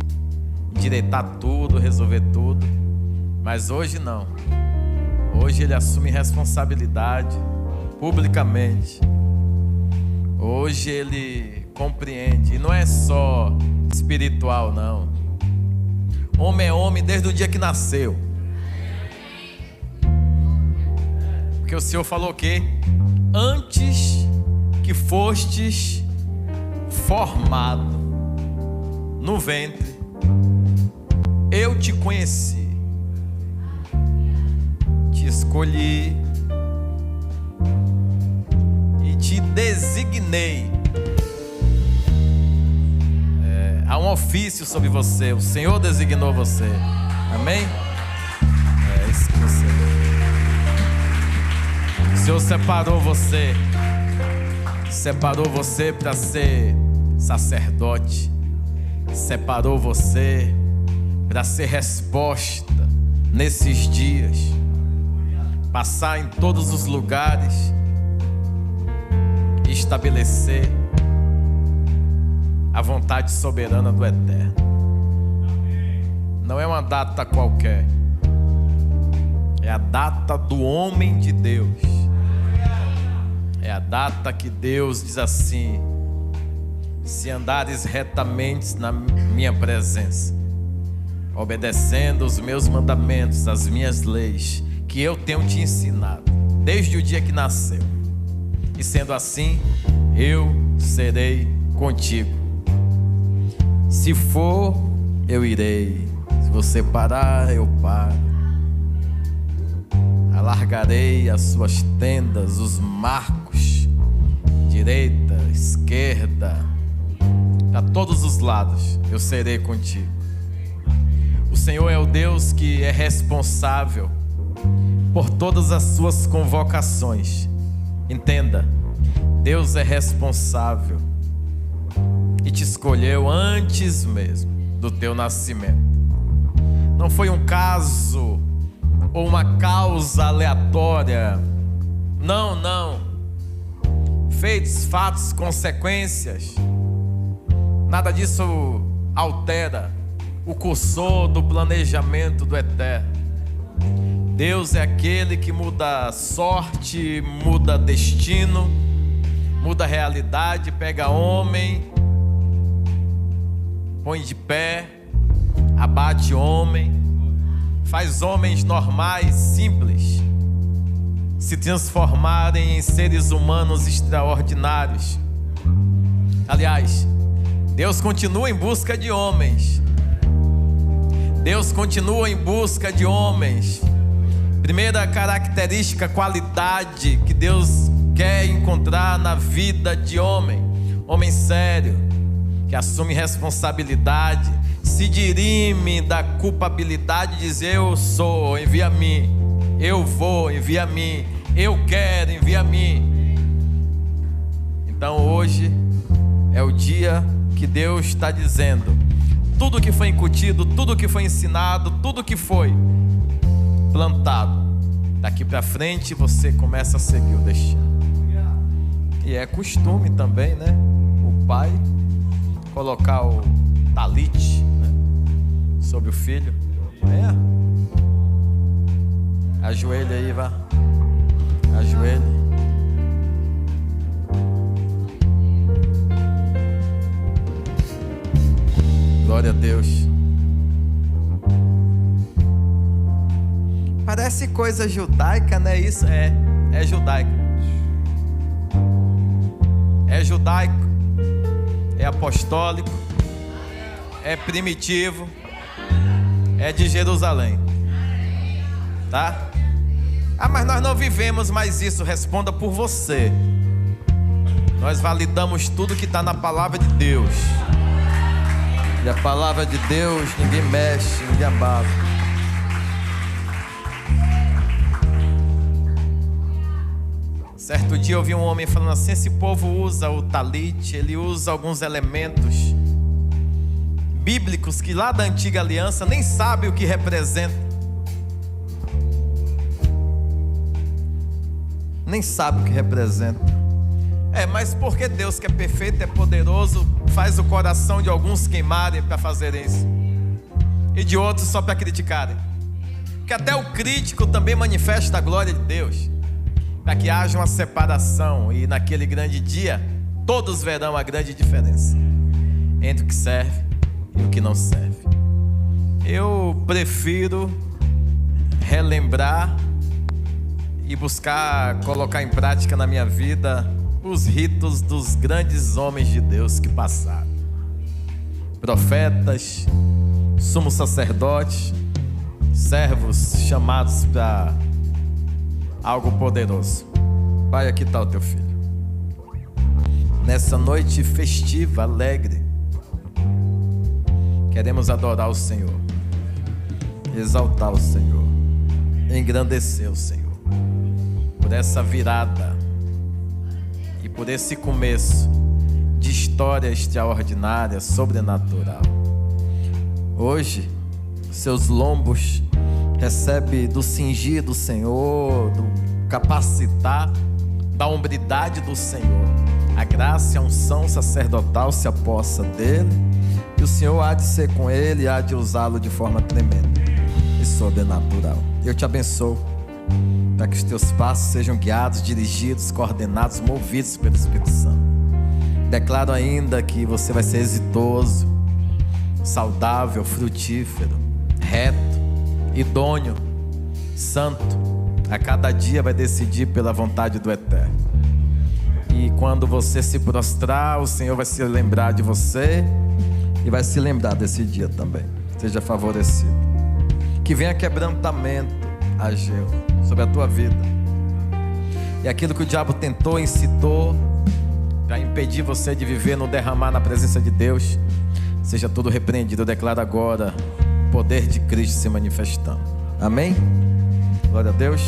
endireitar tudo, resolver tudo. Mas hoje não. Hoje ele assume responsabilidade publicamente. Hoje ele compreende. E não é só espiritual, não. Homem é homem desde o dia que nasceu. Porque o Senhor falou o quê? Antes que fostes formado no ventre, eu te conheci, te escolhi, designei. Há um ofício sobre você. O Senhor designou você. Amém? É isso que você é. O Senhor separou você. Separou você para ser sacerdote. Separou você para ser resposta nesses dias. Passar em todos os lugares e estabelecer a vontade soberana do Eterno. Não é uma data qualquer. É a data do homem de Deus. É a data que Deus diz assim: se andares retamente na minha presença, obedecendo os meus mandamentos, as minhas leis, que eu tenho te ensinado, desde o dia que nasceu. E sendo assim, eu serei contigo. Se for, eu irei. Se você parar, eu paro. Alargarei as suas tendas, os marcos, direita, esquerda, para todos os lados, eu serei contigo. O Senhor é o Deus que é responsável por todas as suas convocações. Entenda, Deus é responsável e te escolheu antes mesmo do teu nascimento. Não foi um caso ou uma causa aleatória. Não, não. Feitos, fatos, consequências. Nada disso altera o cursor do planejamento do Eterno. Deus é aquele que muda sorte, muda destino, muda realidade, pega homem, põe de pé, abate homem, faz homens normais, simples, se transformarem em seres humanos extraordinários. Aliás, Deus continua em busca de homens. Deus continua em busca de homens. Primeira característica, qualidade que Deus quer encontrar na vida de homem. Homem sério, que assume responsabilidade, se dirime da culpabilidade, diz: eu sou, envia a mim. Eu vou, envia a mim. Eu quero, envia a mim. Então hoje é o dia que Deus está dizendo: tudo que foi incutido, tudo que foi ensinado, tudo que foi plantado, daqui para frente você começa a seguir o destino. E é costume também, né? O pai colocar o talite, né, sobre o filho. Ajoelha aí, vá. Ajoelha. Glória a Deus. Parece coisa judaica, né? Isso é judaico. É judaico, é apostólico, é primitivo, é de Jerusalém. Tá? Ah, mas nós não vivemos mais isso. Responda por você. Nós validamos tudo que está na palavra de Deus. E a palavra de Deus ninguém mexe, ninguém abala. Certo dia eu vi um homem falando assim: esse povo usa o talite, ele usa alguns elementos bíblicos que lá da antiga aliança nem sabe o que representa. Nem sabe o que representa. Mas porque Deus, que é perfeito, é poderoso, faz o coração de alguns queimarem para fazer isso, e de outros só para criticarem. Que até o crítico também manifesta a glória de Deus, para que haja uma separação, e naquele grande dia todos verão a grande diferença entre o que serve e o que não serve. Eu prefiro relembrar e buscar colocar em prática na minha vida os ritos dos grandes homens de Deus que passaram. Profetas, sumos sacerdotes, servos chamados para algo poderoso. Pai, aqui está o teu filho. nessa noite festiva, alegre, queremos adorar o Senhor, exaltar o Senhor, engrandecer o Senhor, por essa virada e por esse começo de história extraordinária, sobrenatural. Hoje, seus lombos recebem do cingir do Senhor, do capacitar, da hombridade do Senhor. A graça e a unção sacerdotal se apossa dele, e o Senhor há de ser com ele e há de usá-lo de forma tremenda e sobrenatural. Eu te abençoo para que os teus passos sejam guiados, dirigidos, coordenados, movidos pelo Espírito Santo. Declaro ainda que você vai ser exitoso, saudável, frutífero, reto, idôneo, santo. A cada dia vai decidir pela vontade do Eterno. E quando você se prostrar, o Senhor vai se lembrar de você e vai se lembrar desse dia também. Seja favorecido. Que venha quebrantamento, Ageu, sobre a tua vida. E aquilo que o diabo tentou, incitou para impedir você de viver no derramar na presença de Deus, seja tudo repreendido. Eu declaro agora o poder de Cristo se manifestando. Amém? Glória a Deus.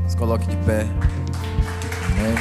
Se coloque de pé. Amém.